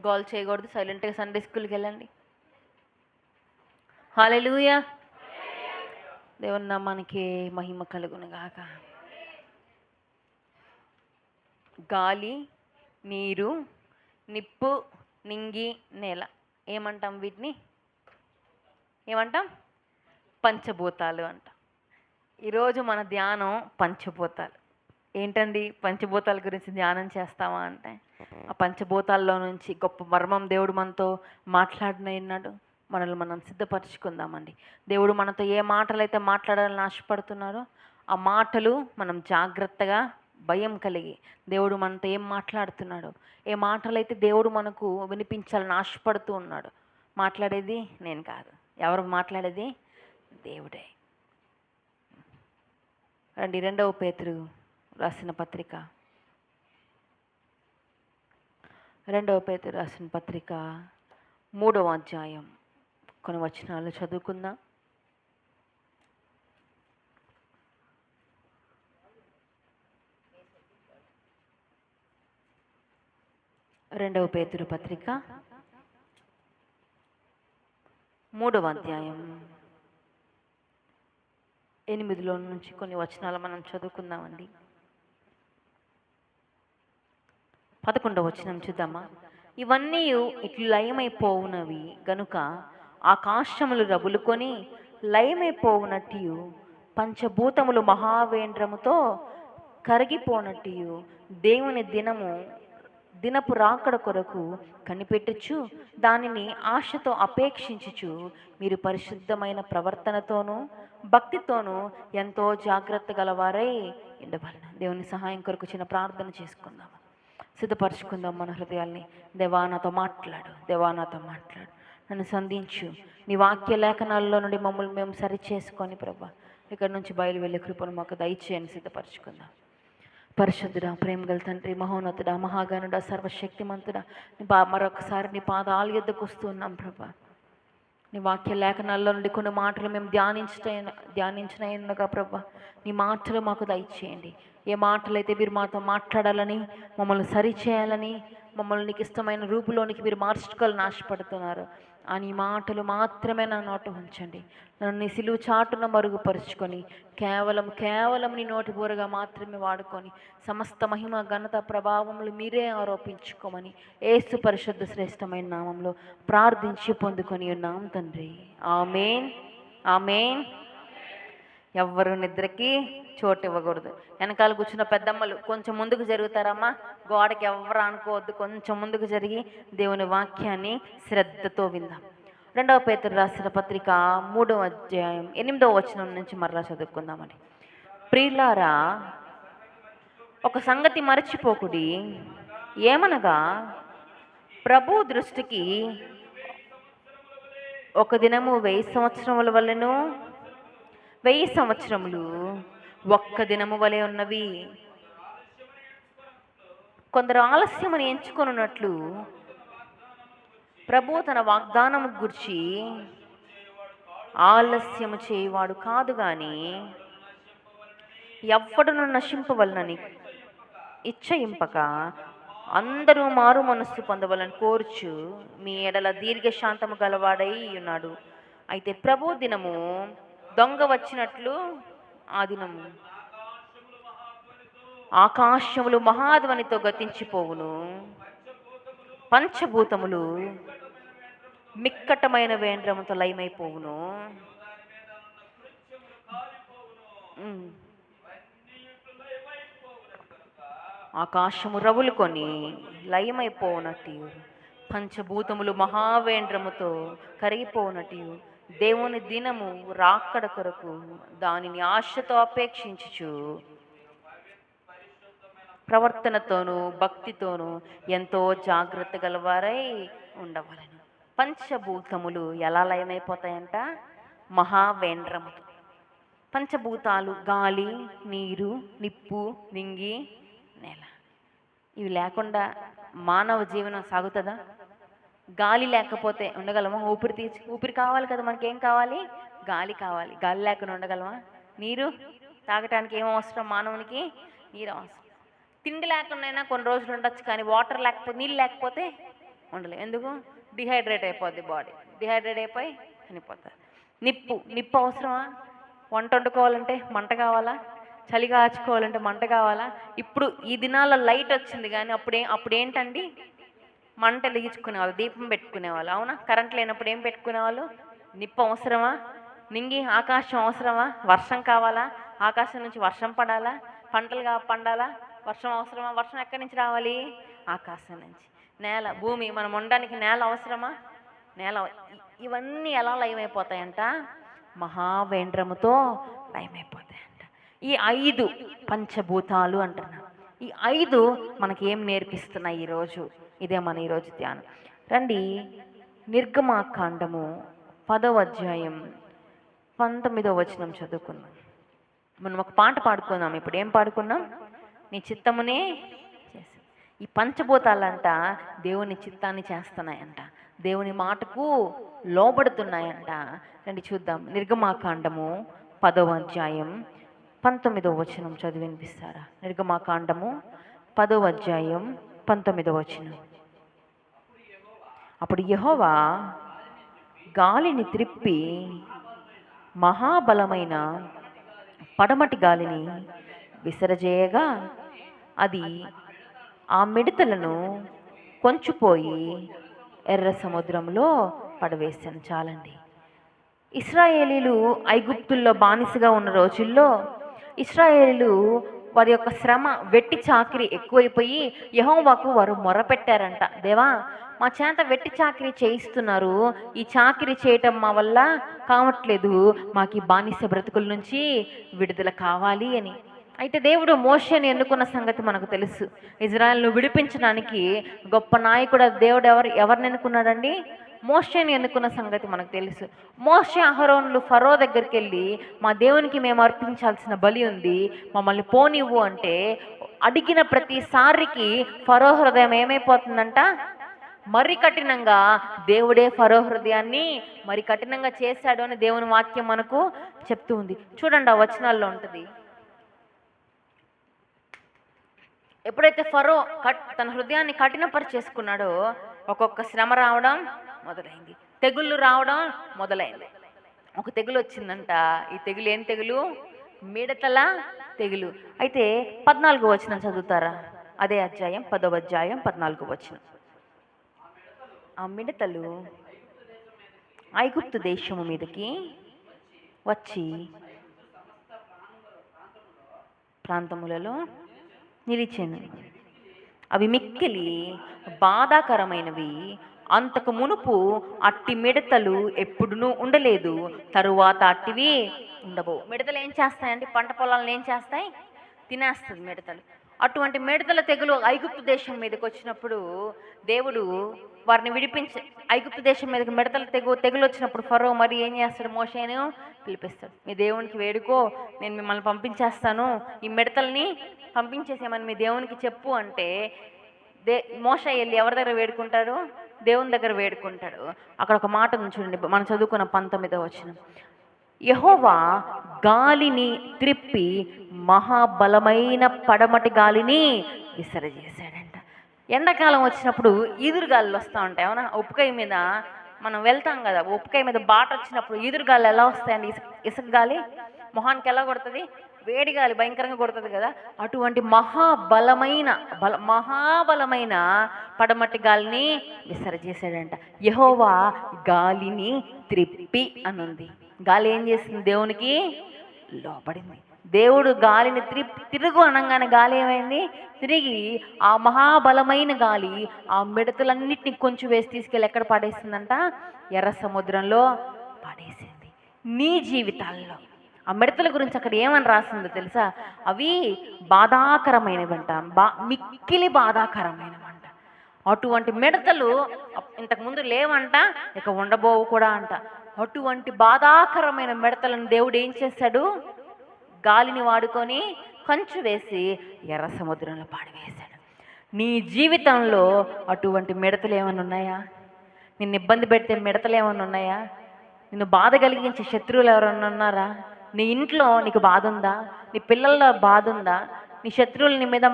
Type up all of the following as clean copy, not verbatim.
Goal చేయకూడదు. సైలెంట్గా Sunday స్కూల్కి వెళ్ళండి. హల్లెలూయా. దేవుని నామానికి మహిమ కలుగును గాక. గాలి, నీరు, నిప్పు, నింగి, నేల ఏమంటాం వీటిని? ఏమంటాం? పంచభూతాలు అంటాం. ఈరోజు మన ధ్యానం పంచభూతాలు. ఏంటండి పంచభూతాల గురించి ధ్యానం చేస్తామా అంటే, ఆ పంచభూతాల్లో నుంచి గొప్ప మర్మం దేవుడు మనతో మాట్లాడినాడు. మనల్ని మనం సిద్ధపరచుకుందామండి. దేవుడు మనతో ఏ మాటలు అయితే మాట్లాడాలని ఆశపడుతున్నారో ఆ మాటలు మనం జాగ్రత్తగా భయం కలిగి, దేవుడు మనతో ఏం మాట్లాడుతున్నాడో, ఏ మాటలైతే దేవుడు మనకు వినిపించాలని ఆశపడుతూ ఉన్నాడు. మాట్లాడేది నేను కాదు. ఎవరు మాట్లాడేది? దేవుడే. రండి, 2వ పేతురు రాసిన పత్రిక, 2వ పేతురు రాసిన పత్రిక 3వ అధ్యాయం కొన్ని వచనాలు చదువుకుందాం. 2వ పేతురు పత్రిక 3వ అధ్యాయం 8లో నుంచి కొన్ని వచనాలు మనం చదువుకుందామండి. 11వ వచనం చూద్దామా? ఇవన్నీ ఇట్లు లయమైపోవునవి గనుక ఆకాశములు రగులుకొని లయమైపోవునట్టు పంచభూతములు మహావేంద్రముతో కరిగిపోనట్టు దేవుని దినపు రాకడ కొరకు కనిపెట్టుచు దానిని ఆశతో అపేక్షించుచు మీరు పరిశుద్ధమైన ప్రవర్తనతోనూ భక్తితోనూ ఎంతో జాగ్రత్త గలవారై ఉండవలెను. దేవుని సహాయం కొరకు చిన్న ప్రార్థన చేసుకుందాం. సిద్ధపరచుకుందాం మన హృదయాల్ని. దేవా నాతో మాట్లాడు, దేవా నాతో మాట్లాడు, నన్ను సంధించు. నీ వాక్య లేఖనాల్లో నుండి మమ్మల్ని మేము సరి చేసుకొని ప్రభా ఇక్కడి నుంచి బయలు వెళ్ళే కృపను మాకు దయచేయని సిద్ధపరచుకుందాం. పరిశుద్ధుడా, ప్రేమగల తండ్రి, మహోన్నతుడా, మహాగణుడా, సర్వశక్తిమంతుడా, మరొకసారి నీ పాదాల యొద్దకు వస్తున్నాం ప్రభా. నీ వాక్య లేఖనాల్లో నుండి కొన్ని మాటలు మేము ధ్యానించినగా ప్రభా, నీ మాటలు మాకు దయచేయండి. ఏ మాటలైతే మీరు మాతో మాట్లాడాలని, మమ్మల్ని సరిచేయాలని, మమ్మల్ని నీకు ఇష్టమైన రూపులోనికి మీరు మార్చుకోవాలని ఆశపడుతున్నారు, ఆ నీ మాటలు మాత్రమే నా నోట ఉంచండి. నన్ను నీ సిలువ చాటున మరుగుపరుచుకొని కేవలం నీ నోటి బూరగా మాత్రమే వాడుకొని సమస్త మహిమ ఘనత ప్రభావములు మీరే ఆరోపించుకోమని యేసు పరిశుద్ధ శ్రేష్టమైన నామంలో ప్రార్థించి పొందుకొని ఉన్నాం తండ్రి. ఆమేన్, ఆమేన్. ఎవ్వరు నిద్రకి చోటు ఇవ్వకూడదు. వెనకాల కూర్చున్న పెద్దమ్మలు కొంచెం ముందుకు జరుగుతారమ్మా. గోడకి ఎవరు అనుకోవద్దు. కొంచెం ముందుకు జరిగి దేవుని వాక్యాన్ని శ్రద్ధతో విందాం. 2వ పేతురు రాసిన పత్రిక 3వ అధ్యాయం 8వ వచనం నుంచి మరలా చదువుకుందామని. ప్రియులారా, ఒక సంగతి మరచిపోకుడి. ఏమనగా ప్రభు దృష్టికి ఒక దినము 1000 సంవత్సరముల వలెను, 1000 సంవత్సరములు ఒక్క దినము వలె ఉన్నవి. కొందరు ఆలస్యమని ఎంచుకొనున్నట్లు ప్రభు తన వాగ్దానము గూర్చి ఆలస్యము చేయవాడు కాదు గాని ఎవ్వడును నశింపవలనని ఇచ్చయింపక అందరూ మారు మనస్సు పొందవలని కోరుచు మీ ఎడల దీర్ఘశాంతము గలవాడై ఉన్నాడు. అయితే ప్రభు దినము దొంగ వచ్చినట్లు ఆ దినము ఆకాశములు మహాధ్వనితో గతించిపోవును, పంచభూతములు మిక్కటమైన వేంద్రముతో లయమైపోవును, ఆకాశము రవులుకొని లయమైపోనట్టు పంచభూతములు మహావేంద్రముతో కరిగిపోనట్టు దేవుని దినము రాకడ కొరకు దానిని ఆశతో అపేక్షించుచు ప్రవర్తనతోనూ భక్తితోనూ ఎంతో జాగ్రత్త గలవారై ఉండవలెను. పంచభూతములు ఎలా లయమైపోతాయంట? మహావేంద్రముతో. పంచభూతాలు గాలి, నీరు, నిప్పు, నింగి, నేల. ఇవి లేకుండా మానవ జీవనం సాగుతుందా? గాలి లేకపోతే ఉండగలమా? ఊపిరి కావాలి కదా, మనకేం కావాలి? గాలి కావాలి. గాలి లేకుండా ఉండగలమా? నీరు తాగటానికి ఏం అవసరం మానవునికి? నీరు అవసరం. తిండి లేకుండా కొన్ని రోజులు ఉండొచ్చు, కానీ నీళ్ళు లేకపోతే ఉండలేము. ఎందుకు? డిహైడ్రేట్ అయిపోద్ది బాడీ. డిహైడ్రేట్ అయిపోయి చనిపోతారు. నిప్పు అవసరమా? వంట వండుకోవాలంటే మంట కావాలా? చలి కాచుకోవాలంటే మంట కావాలా? ఇప్పుడు ఈ దినాల్లో లైట్ వచ్చింది కానీ అప్పుడేంటండి, మంట వెలిగించుకునేవాళ్ళు, దీపం పెట్టుకునేవాళ్ళు. అవునా? కరెంట్ లేనప్పుడు ఏం పెట్టుకునేవాళ్ళు? నిప్పు అవసరమా? ఆకాశం అవసరమా? వర్షం కావాలా? ఆకాశం నుంచి వర్షం పడాలా? పంటలు పండాలా? వర్షం అవసరమా? వర్షం ఎక్కడి నుంచి రావాలి? ఆకాశం నుంచి. భూమి మనం ఉండడానికి నేల అవసరమా? ఇవన్నీ ఎలా లయమైపోతాయంట? మహావేంద్రముతో లయమైపోతాయంట. ఈ 5 పంచభూతాలు అంటున్నాం. ఈ 5 మనకి ఏం నేర్పిస్తున్నాయి ఈరోజు? ఇదే మన ఈరోజు ధ్యానం. రండి, నిర్గమాకాండము 10వ అధ్యాయం 19వ వచనం చదువుకుందాం. మనం ఒక పాట పాడుకుందాం. ఇప్పుడు ఏం పాడుకున్నాం? నీ చిత్తమునే చేసి. ఈ పంచభూతాలంట దేవుని చిత్తాన్ని చేస్తున్నాయంట, దేవుని మాటకు లోబడుతున్నాయంట. రండి చూద్దాం. నిర్గమాకాండము 10వ అధ్యాయం 19వ వచనం చదివి వినిపిస్తారా? నిర్గమాకాండము 10వ అధ్యాయం 19వ వచనం. అప్పుడు యెహోవా గాలిని త్రిప్పి మహాబలమైన పడమటి గాలిని విసరజేయగా అది ఆ మిడతలను కొంచుపోయి ఎర్ర సముద్రంలో పడవేశాను. చాలండి. ఇశ్రాయేలీలు ఐగుప్తుల్లో బానిసగా ఉన్న రోజుల్లో ఇశ్రాయేలీలు వారి యొక్క శ్రమ, వెట్టి చాకిరి ఎక్కువైపోయి యెహోవాకు వారు మొరపెట్టారంట. దేవా, మా చేత వెట్టి చాకిరి చేయిస్తున్నారు, ఈ చాకిరి చేయటం మా వల్ల కావట్లేదు, మాకు ఈ బానిస బ్రతుకుల నుంచి విడుదల కావాలి అని. అయితే దేవుడు మోషేని ఎన్నుకున్న సంగతి మనకు తెలుసు. ఇజ్రాయెల్ను విడిపించడానికి గొప్ప నాయకుడు దేవుడు ఎవరిని ఎన్నుకున్నాడండి? మోషేని ఎన్నుకున్న సంగతి మనకు తెలుసు. మోషే అహరోనులు ఫరో దగ్గరికి వెళ్ళి, మా దేవునికి మేము అర్పించాల్సిన బలి ఉంది, మమ్మల్ని పోనివ్వు అంటే అడిగిన ప్రతిసారికి ఫరో హృదయం ఏమైపోతుందంట? మరి కఠినంగా దేవుడే ఫరో హృదయాన్ని మరి కఠినంగా చేశాడు అని దేవుని వాక్యం మనకు చెప్తూ ఉంది. చూడండి, ఆ వచనాల్లో ఉంటుంది. ఎప్పుడైతే ఫరో తన హృదయాన్ని కఠినపరిచేసుకున్నాడో ఒక్కొక్క శ్రమ రావడం మొదలైంది, తెగుళ్ళు రావడం మొదలైంది. ఒక తెగులు వచ్చిందంట. ఈ తెగులు ఏం తెగులు? మిడతల తెగులు. అయితే 14వ వచనం చదువుతారా? అదే అధ్యాయం 10వ అధ్యాయం 14వ వచనం. ఆ మిడతలు ఐగుప్తు దేశము మీదకి వచ్చి ప్రాంతములలో నిలిచెను. అవి మిక్కిలి బాధాకరమైనవి, అంతకు మునుపు అట్టి మిడతలు ఎప్పుడునూ ఉండలేదు, తరువాత అట్టివి ఉండవు. మిడతలు ఏం చేస్తాయండి? పంట పొలాలను ఏం చేస్తాయి? తినేస్తుంది మిడతలు. అటువంటి మిడతల తెగులు ఐగుప్తు దేశం మీదకి వచ్చినప్పుడు దేవుడు వారిని విడిపించి, ఐగుప్తు దేశం మీదకి మిడతల తెగులు వచ్చినప్పుడు ఫరో మరి ఏం చేస్తాడు? మోషేను పిలిపిస్తాడు. మీ దేవునికి వేడుకో, నేను మిమ్మల్ని పంపించేస్తాను, ఈ మిడతల్ని పంపించేసేమని మీ దేవునికి చెప్పు అంటే మోషే వెళ్ళి ఎవరి దగ్గర వేడుకుంటాడు? దేవుని దగ్గర వేడుకుంటాడు. అక్కడ ఒక మాట ఉంది చూడండి, మనం చదువుకున్న 19వ వచనం. యెహోవా గాలిని త్రిప్పి మహాబలమైన పడమటి గాలిని విసరజేశాడంట. ఎండాకాలం వచ్చినప్పుడు ఈదురుగాలు వస్తూ ఉంటాయి. అవునా? ఉప్పుకాయ మీద మనం వెళ్తాం కదా, ఉప్పుకాయ మీద బాట వచ్చినప్పుడు ఈదురుగాలు ఎలా వస్తాయండి? ఇసుక గాలి మొహానికి ఎలా కొడుతుంది? వేడి గాలి భయంకరంగా కొడుతుంది కదా. అటువంటి మహాబలమైన పడమటి గాలిని విసరజేశాడంట. యెహోవా గాలిని త్రిప్పి అనుంది. గాలి ఏం చేసింది? దేవునికి లోబడింది. దేవుడు గాలిని తిరుగు అనగానే గాలి ఏమైంది? తిరిగి ఆ మహాబలమైన గాలి ఆ మిడతలన్నిటిని కొంచెం వేసి తీసుకెళ్ళి ఎక్కడ పడేసిందంట? ఎర్ర సముద్రంలో పడేసింది. నీ జీవితాల్లో ఆ మిడతల గురించి అక్కడ ఏమని రాసిందో తెలుసా? అవి బాధాకరమైనవంట, మిక్కిలి బాధాకరమైనవంట. అటువంటి మిడతలు ఇంతకుముందు లేవంట, ఇక ఉండబోవు కూడా అంట. అటువంటి బాధాకరమైన మిడతలను దేవుడు ఏం చేశాడు? గాలిని వాడుకొని కంచు వేసి ఎర్ర సముద్రంలో పాడివేశాడు. నీ జీవితంలో అటువంటి మిడతలు ఏమైనా ఉన్నాయా? నిన్ను ఇబ్బంది పెడితే మిడతలు ఏమైనా ఉన్నాయా? నిన్ను బాధ కలిగించే శత్రువులు ఎవరైనా ఉన్నారా? నీ ఇంట్లో నీకు బాధ ఉందా? నీ పిల్లల్లో బాధ ఉందా? నీ శత్రువులు నీ మీద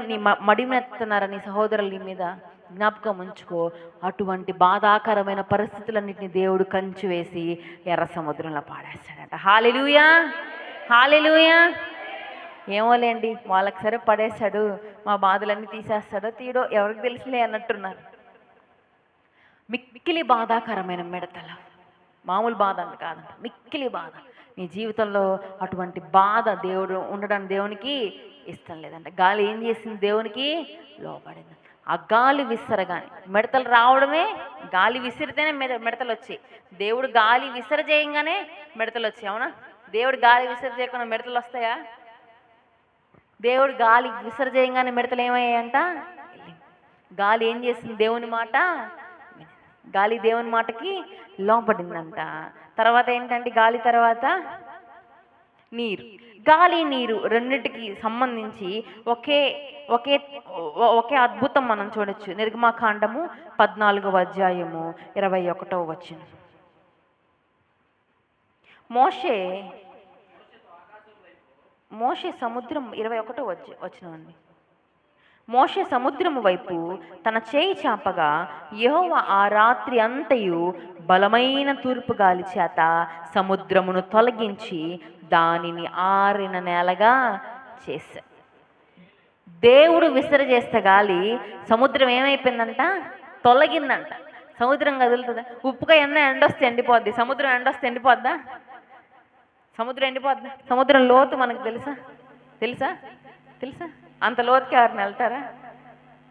మడిమెత్తున్నారా? నీ సహోదరుల నీ మీద జ్ఞాపకం ఉంచుకో. అటువంటి బాధాకరమైన పరిస్థితులన్నింటినీ దేవుడు కంచి వేసి ఎర్ర సముద్రంలో పాడేస్తాడంట. హల్లెలూయా, హల్లెలూయా. ఏమోలేండి, వాళ్ళకి సరే పడేశాడు, మా బాధలన్నీ తీసేస్తాడో తీయడో ఎవరికి తెలుసులే అన్నట్టున్నారు. మిక్కిలి బాధాకరమైన మిడతల, మామూలు బాధ అంటే కాదంట, మిక్కిలి బాధ. నీ జీవితంలో అటువంటి బాధ దేవుడు ఉండడానికి దేవునికి ఇష్టం లేదంట. గాలి ఏం చేసింది? దేవునికి లోబడింది. ఆ గాలి విసరగానే మిడతలు రావడమే, గాలి విసిరితేనే మిడతలు వచ్చాయి. దేవుడు గాలి విసరజేయంగానే మిడతలు వచ్చాయి. అవునా? దేవుడు గాలి విసరజేయకుండా మిడతలు వస్తాయా? దేవుడు గాలి విసర్జేయంగానే మిడతలు ఏమయ్యాయంట? గాలి ఏం చేసింది? దేవుని మాట, గాలి దేవుని మాటకి లోపడిందంట. తర్వాత ఏంటంటే గాలి తర్వాత నీరు. గాలి నీరు రెండింటికి సంబంధించి ఒకే ఒకే ఒకే అద్భుతం మనం చూడొచ్చు. నిర్గమాకాండము 14వ అధ్యాయము 21వ వచనం. మోషే సముద్రం 21వ వచనం అండి. మోషే సముద్రము వైపు తన చేయి చాపగా యెహోవా ఆ రాత్రి అంతయు బలమైన తూర్పు గాలి చేత సముద్రమును తొలగించి దానిని ఆరిన నేలగా చేశాడు. దేవుడు విసరజేస్తే గాలి సముద్రం ఏమైపోయిందంట? తొలగిందంట. సముద్రం కదులుతుందా? ఉప్పుగా ఎండొస్తే ఎండిపోద్ది, సముద్రం ఎండొస్తే ఎండిపోద్దా? సముద్రం ఎండిపోద్దా? సముద్రం లోతు మనకు తెలుసా? తెలుసా? తెలుసా? అంత లోతుకి ఎవరిని వెళ్తారా?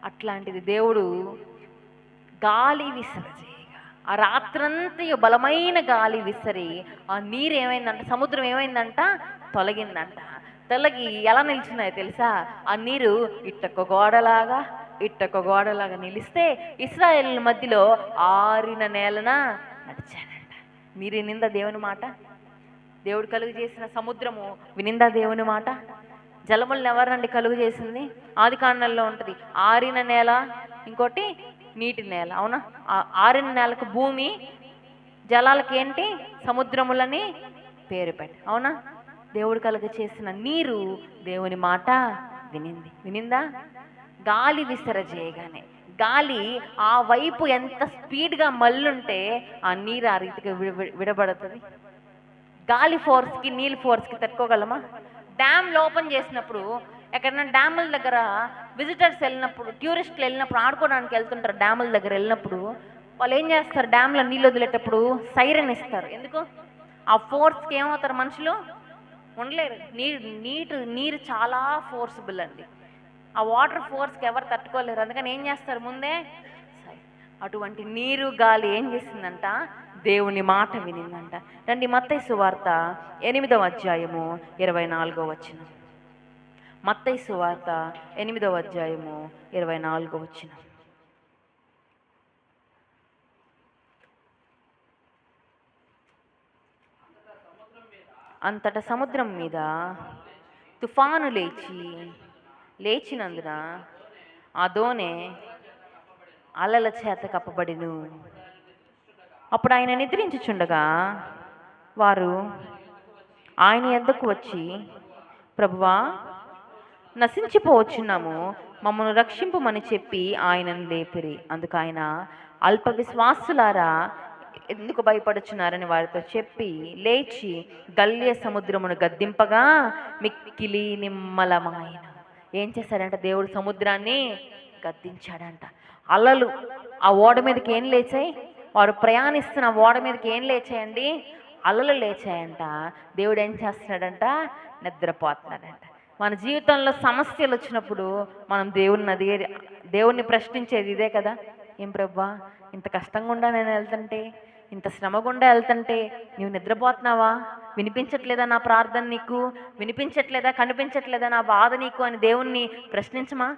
అట్లాంటిది దేవుడు గాలి విసరజేయగా ఆ రాత్రంతా బలమైన గాలి విసరి ఆ నీరు ఏమైందంట? సముద్రం ఏమైందంట? తొలగిందంట. తొలగి ఎలా నిలిచినాయో తెలుసా? ఆ నీరు ఇట్టొక్క గోడలాగా నిలిస్తే ఇశ్రాయేలుల మధ్యలో ఆరిన నేలన నడిచాడంట. మీరు వినిందా దేవుని మాట? దేవుడు కలుగు చేసిన సముద్రము వినిందా దేవుని మాట? జలములను ఎవరండి కలుగు చేసింది? ఆదికాండంలో ఉంటుంది. ఆరిన నేల, ఇంకోటి నీటి నేల. అవునా? ఆరిన నేలకు భూమి, జలాలకి ఏంటి? సముద్రములని పేరు పెట్టి. అవునా? దేవుడు కలుగు చేసిన నీరు దేవుని మాట వినిందా? గాలి విసరజేయగానే గాలి ఆ వైపు ఎంత స్పీడ్గా మళ్ళుంటే ఆ నీరు ఆ రీతిగా విడబడుతుంది. గాలి ఫోర్స్కి నీళ్ళు ఫోర్స్కి తట్టుకోగలమా? డ్యామ్లు ఓపెన్ చేసినప్పుడు, ఎక్కడైనా డ్యాముల దగ్గర విజిటర్స్ వెళ్ళినప్పుడు, టూరిస్టులు వెళ్ళినప్పుడు, ఆడుకోవడానికి వెళ్తుంటారు. డ్యాముల దగ్గర వెళ్ళినప్పుడు వాళ్ళు ఏం చేస్తారు? డ్యామ్లో నీళ్ళు వదిలేటప్పుడు సైరన్ ఇస్తారు. ఎందుకు? ఆ ఫోర్స్కి ఏమవుతారు? మనుషులు ఉండలేరు. నీరు చాలా ఫోర్స్బుల్ అండి. ఆ వాటర్ ఫోర్స్కి ఎవరు తట్టుకోలేరు. అందుకని ఏం చేస్తారు? ముందే అటువంటి నీరు గాలి ఏం చేసిందంట? దేవుని మాట వినిందంట. రండి, మత్తయి సువార్త 8వ అధ్యాయము 24వ వచనం. మత్తయి సువార్త 8వ అధ్యాయము 24వ వచనం. అంతటా సముద్రం మీద తుఫాను లేచినందున ఆ దోణె అలల చేత కప్పబడిను. అప్పుడు ఆయన నిద్రించుచుండగా వారు ఆయన యొద్దకు వచ్చి, ప్రభువా, నశించిపోవచ్చున్నాము, మమ్మల్ని రక్షింపమని చెప్పి ఆయనను లేపిరి. అందుకు ఆయన, అల్ప విశ్వాసులారా, ఎందుకు భయపడుచున్నారని వారితో చెప్పి లేచి గల్లియ సముద్రమును గద్దింపగా మిక్కిలి నిమ్మలమాయన. ఏం చేశాడంట? దేవుడు సముద్రాన్ని గద్దించాడంట. అలలు ఆ ఓడ మీదకి ఏం లేచాయి? వారు ప్రయాణిస్తున్న ఓడ మీదకి ఏం లేచాయండి? అలలు లేచాయంట. దేవుడు ఏం చేస్తున్నాడంట? నిద్రపోతున్నాడంట. మన జీవితంలో సమస్యలు వచ్చినప్పుడు మనం దేవుణ్ణి ప్రశ్నించేది ఇదే కదా. ఏం ప్రభువా, ఇంత కష్టంగా ఉండా నేను వెళ్తుంటే, ఇంత శ్రమ గుండా వెళ్తుంటే నీవు నిద్రపోతున్నావా? వినిపించట్లేదా నా ప్రార్థన నీకు? వినిపించట్లేదా, కనిపించట్లేదా నా బాధ నీకు అని దేవుణ్ణి ప్రశ్నించమా?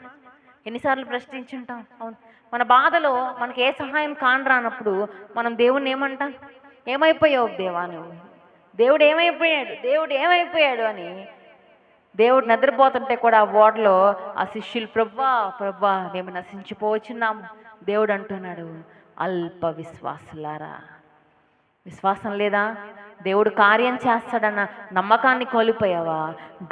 ఎన్నిసార్లు ప్రశ్నించుంటాం? అవును. మన బాధలో మనకి ఏ సహాయం కానరానప్పుడు మనం దేవుణ్ణి ఏమంటాం? ఏమైపోయావు దేవా నువ్వు? దేవుడు ఏమైపోయాడు అని దేవుడు నిద్రపోతుంటే కూడా ఆ ఓడలో ఆ శిష్యులు, ప్రభువా మేము నశించిపోవచ్చున్నాము. దేవుడు అంటున్నాడు, అల్ప విశ్వాసులారా, విశ్వాసం లేదా? దేవుడు కార్యం చేస్తాడన్న నమ్మకాన్ని కోల్పోయావా?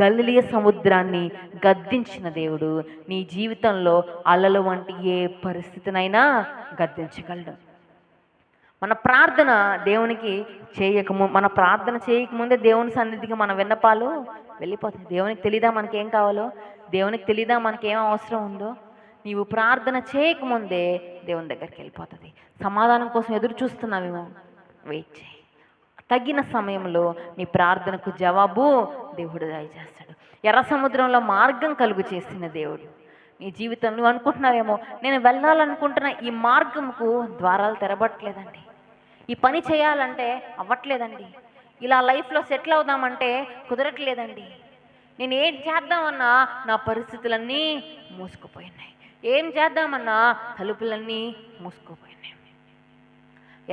గలిలయ సముద్రాన్ని గద్దించిన దేవుడు నీ జీవితంలో అలల వంటి ఏ పరిస్థితినైనా గద్దించగలడు. మన ప్రార్థన దేవునికి మన ప్రార్థన చేయకముందే దేవుని సన్నిధికి మన విన్నపాలు వెళ్ళిపోతాయి. దేవునికి తెలీదా మనకేం కావాలో? దేవునికి తెలీదా మనకేం అవసరం ఉందో? నీవు ప్రార్థన చేయకముందే దేవుని దగ్గరికి వెళ్ళిపోతుంది. సమాధానం కోసం ఎదురు చూస్తున్నావేమో, వెయిట్ చేయి. తగిన సమయంలో నీ ప్రార్థనకు జవాబు దేవుడు దయచేస్తాడు. ఎర్ర సముద్రంలో మార్గం కలుగు చేసిన దేవుడు నీ జీవితం. నువ్వు అనుకుంటున్నావేమో, నేను వెళ్ళాలనుకుంటున్న ఈ మార్గంకు ద్వారాలు తెరబట్టలేదండి, ఈ పని చేయాలంటే అవ్వట్లేదండి, ఇలా లైఫ్లో సెటిల్ అవుదామంటే కుదరట్లేదండి, నేను ఏం చేద్దామన్నా నా పరిస్థితులన్నీ మూసుకుపోయినాయి, ఏం చేద్దామన్నా తలుపులన్నీ మూసుకుపోయినాయి.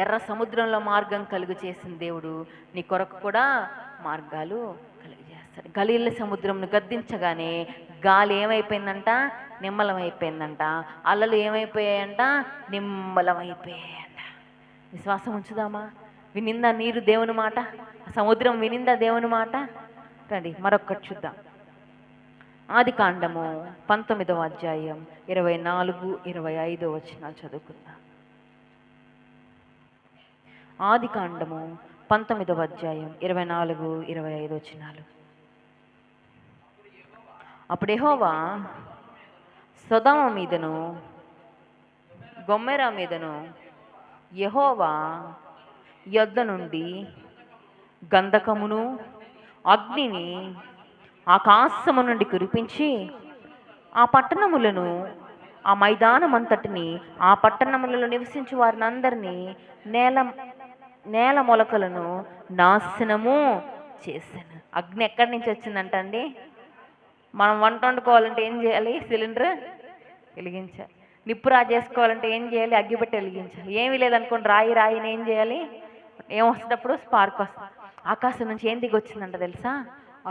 ఎర్ర సముద్రంలో మార్గం కలుగు చేసిన దేవుడు నీ కొరకు కూడా మార్గాలు కలుగు చేస్తాడు. గలిలయ సముద్రంను గద్దించగానే గాలి ఏమైపోయిందంట? నిమ్మలమైపోయిందంట. అలలు ఏమైపోయాయంట? నిమ్మలమైపోయాయంట. విశ్వాసం ఉంచుదామా? వినిందా నీరు దేవుని మాట? సముద్రం వినిందా దేవుని మాట? రండి మరొక్కటి చూద్దాం. ఆదికాండము 19వ అధ్యాయం 24, 25 వచనాలు చదువుకుందాం. ఆదికాండము 19వ అధ్యాయం 24, 25 వచనాలు. అప్పుడు యెహోవా సొదొమ మీదను గొమొర్రా మీదను యెహోవా యొద్ద నుండి గంధకమును అగ్నిని ఆకాశము నుండి కురిపించి ఆ పట్టణములను, ఆ మైదానమంతటిని, ఆ పట్టణములలో నివసించు వారిని అందరినీ, నేల మొలకలను నాశనము చేశాను. అగ్ని ఎక్కడి నుంచి వచ్చిందంట అండి? మనం వంట వండుకోవాలంటే ఏం చేయాలి? సిలిండర్ వెలిగించాలి. నిప్పు రాజేసుకోవాలంటే ఏం చేయాలి? అగ్గిపెట్టి వెలిగించాలి. ఏమీ లేదనుకోండి, రాయిని ఏం చేయాలి? ఏం వస్తున్నప్పుడు స్పార్క్ వస్తుంది. ఆకాశం నుంచి ఏం దిగొచ్చిందంట తెలుసా?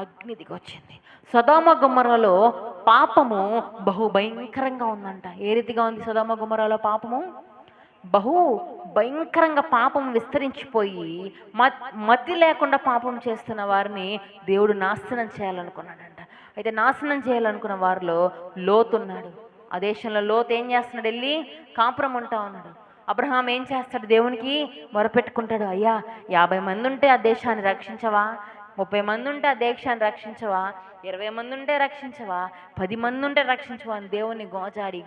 అగ్ని దిగొచ్చింది. సొదొమ గొమొర్రాలో పాపము బహు భయంకరంగా ఉందంట. ఏ రీతిగా ఉంది సొదొమ గొమొర్రాలో పాపము? బహు భయంకరంగా పాపం విస్తరించిపోయి మతి లేకుండా పాపం చేస్తున్న వారిని దేవుడు నాశనం చేయాలనుకున్నాడంట. అయితే నాశనం చేయాలనుకున్న వారిలో లోతు ఉన్నాడు. ఆ దేశంలో లోతు ఏం చేస్తున్నాడు? వెళ్ళి కాపురం ఉంటా ఉన్నాడు. అబ్రహాం ఏం చేస్తాడు? దేవునికి మొరపెట్టుకుంటాడు, అయ్యా 50 మంది ఉంటే ఆ దేశాన్ని రక్షించవా? 30 మంది ఉంటే ఆ దేశాన్ని రక్షించవా? 20 మంది ఉంటే రక్షించవా? 10 మంది ఉంటే రక్షించవా అని దేవుణ్ణి గోజాడి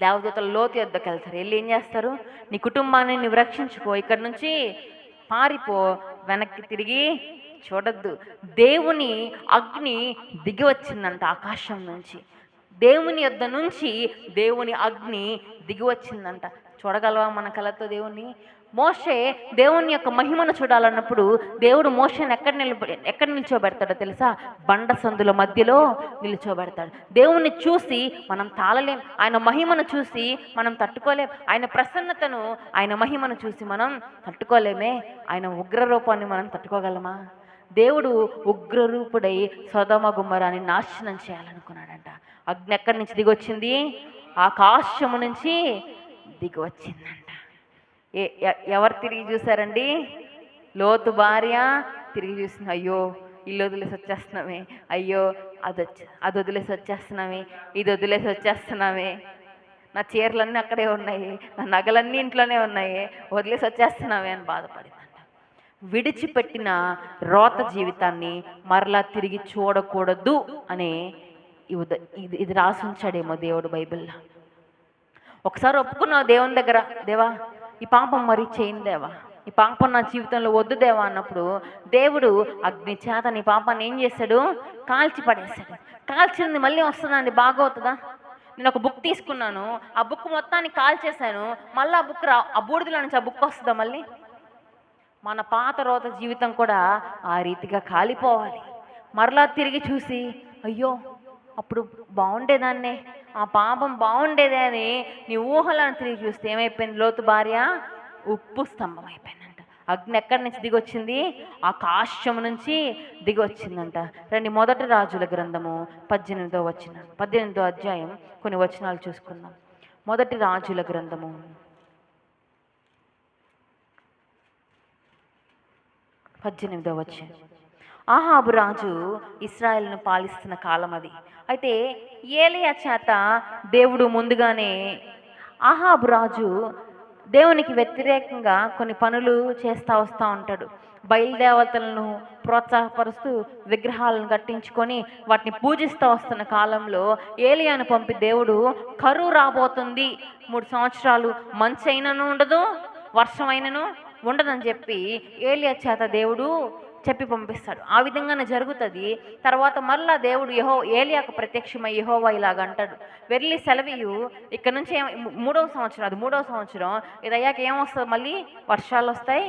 దేవదూతలు లోతు యొద్దకు వెళ్తారు. వెళ్ళి ఏం చేస్తారు? నీ కుటుంబాన్ని నువ్వు రక్షించుకో, ఇక్కడి నుంచి పారిపో, వెనక్కి తిరిగి చూడొద్దు. దేవుని అగ్ని దిగి వచ్చిందంట ఆకాశం నుంచి. దేవుని యొద్ద నుంచి దేవుని అగ్ని దిగి వచ్చిందంట. చూడగలవా మన కళ్ళతో దేవుణ్ణి? మోషే దేవుని యొక్క మహిమను చూడాలన్నప్పుడు దేవుడు మోషేని ఎక్కడ నిల్చోబెడతాడో తెలుసా? బండ సందుల మధ్యలో నిల్చోబెడతాడు. దేవుణ్ణి చూసి మనం తాళలేం, ఆయన మహిమను చూసి మనం తట్టుకోలేం, ఆయన ప్రసన్నతను, ఆయన మహిమను చూసి మనం తట్టుకోలేమే. ఆయన ఉగ్రరూపాన్ని మనం తట్టుకోగలమా? దేవుడు ఉగ్రరూపుడై సొదొమ గొమొర్రాని నాశనం చేయాలనుకున్నాడంట. అగ్ని ఎక్కడి నుంచి దిగొచ్చింది? ఆకాశము నుంచి దిగివచ్చిందంట. ఎవరు తిరిగి చూసారండి? లోతు భార్య తిరిగి చూసింది. అయ్యో ఇల్లు వదిలేసి వచ్చేస్తున్నామే, అయ్యో అది వదిలేసి వచ్చేస్తున్నామే, ఇది వదిలేసి వచ్చేస్తున్నామే, నా చీరలన్నీ అక్కడే ఉన్నాయి, నా నగలన్నీ ఇంట్లోనే ఉన్నాయి, వదిలేసి వచ్చేస్తున్నామే అని బాధపడిందంట. విడిచిపెట్టిన రోత జీవితాన్ని మరలా తిరిగి చూడకూడదు అనే ఇది రాసి ఉంచాడేమో దేవుడు బైబిల్లో. ఒకసారి ఒప్పుకున్నావు దేవుని దగ్గర, దేవా ఈ పాపం మరి చేయను దేవా, ఈ పాపం నా జీవితంలో వద్దు దేవా అన్నప్పుడు దేవుడు అగ్ని చేత నీ పాపాన్ని ఏం చేశాడు? కాల్చి పడేశాడు. కాల్చింది మళ్ళీ వస్తుందండి? బాగవుతుందా? నేను ఒక బుక్ తీసుకున్నాను, ఆ బుక్ మొత్తాన్ని కాల్చేశాను, మళ్ళీ ఆ బుక్ ఆ బూడిదలో నుంచి ఆ బుక్ వస్తుందా మళ్ళీ? మన పాత రోత జీవితం కూడా ఆ రీతిగా కాలిపోవాలి. మరలా తిరిగి చూసి అయ్యో అప్పుడు బాగుండేదాన్నే, ఆ పాపం బాగుండేదే అని నీ ఊహలను తిరిగి చూస్తే ఏమైపోయింది? లోతు భార్య ఉప్పు స్తంభం అయిపోయిందంట. అగ్ని ఎక్కడి నుంచి దిగొచ్చింది? ఆకాశం నుంచి దిగొచ్చిందంట. రండి మొదటి రాజుల గ్రంథము 18వ అధ్యాయం కొన్ని వచనాలు చూసుకుందాం. మొదటి రాజుల గ్రంథము 18వ వచనం. ఆహాబు రాజు ఇశ్రాయేలును పాలిస్తున్న కాలం అది. అయితే ఏలీయా చేత దేవుడు ముందుగానే ఆహాబు రాజు దేవునికి వ్యతిరేకంగా కొన్ని పనులు చేస్తూ వస్తూ ఉంటాడు. బయలుదేవతలను ప్రోత్సాహపరుస్తూ విగ్రహాలను కట్టించుకొని వాటిని పూజిస్తూ వస్తున్న కాలంలో ఏలియాను పంపి దేవుడు కరువు రాబోతుంది, 3 సంవత్సరాలు మంచి అయినను ఉండదు, వర్షం అయినను ఉండదని చెప్పి ఏలియా చేత దేవుడు చెప్పి పంపిస్తాడు. ఆ విధంగానే జరుగుతుంది. తర్వాత మరలా దేవుడు ఏలియాకు ప్రత్యక్షమై యెహోవా ఇలాగ అంటాడు, వెళ్ళి సెలవియు, ఇక్కడ నుంచి 3వ సంవత్సరం, అది 3వ సంవత్సరం, ఇది అయ్యాక ఏమొస్తుంది, మళ్ళీ వర్షాలు వస్తాయి,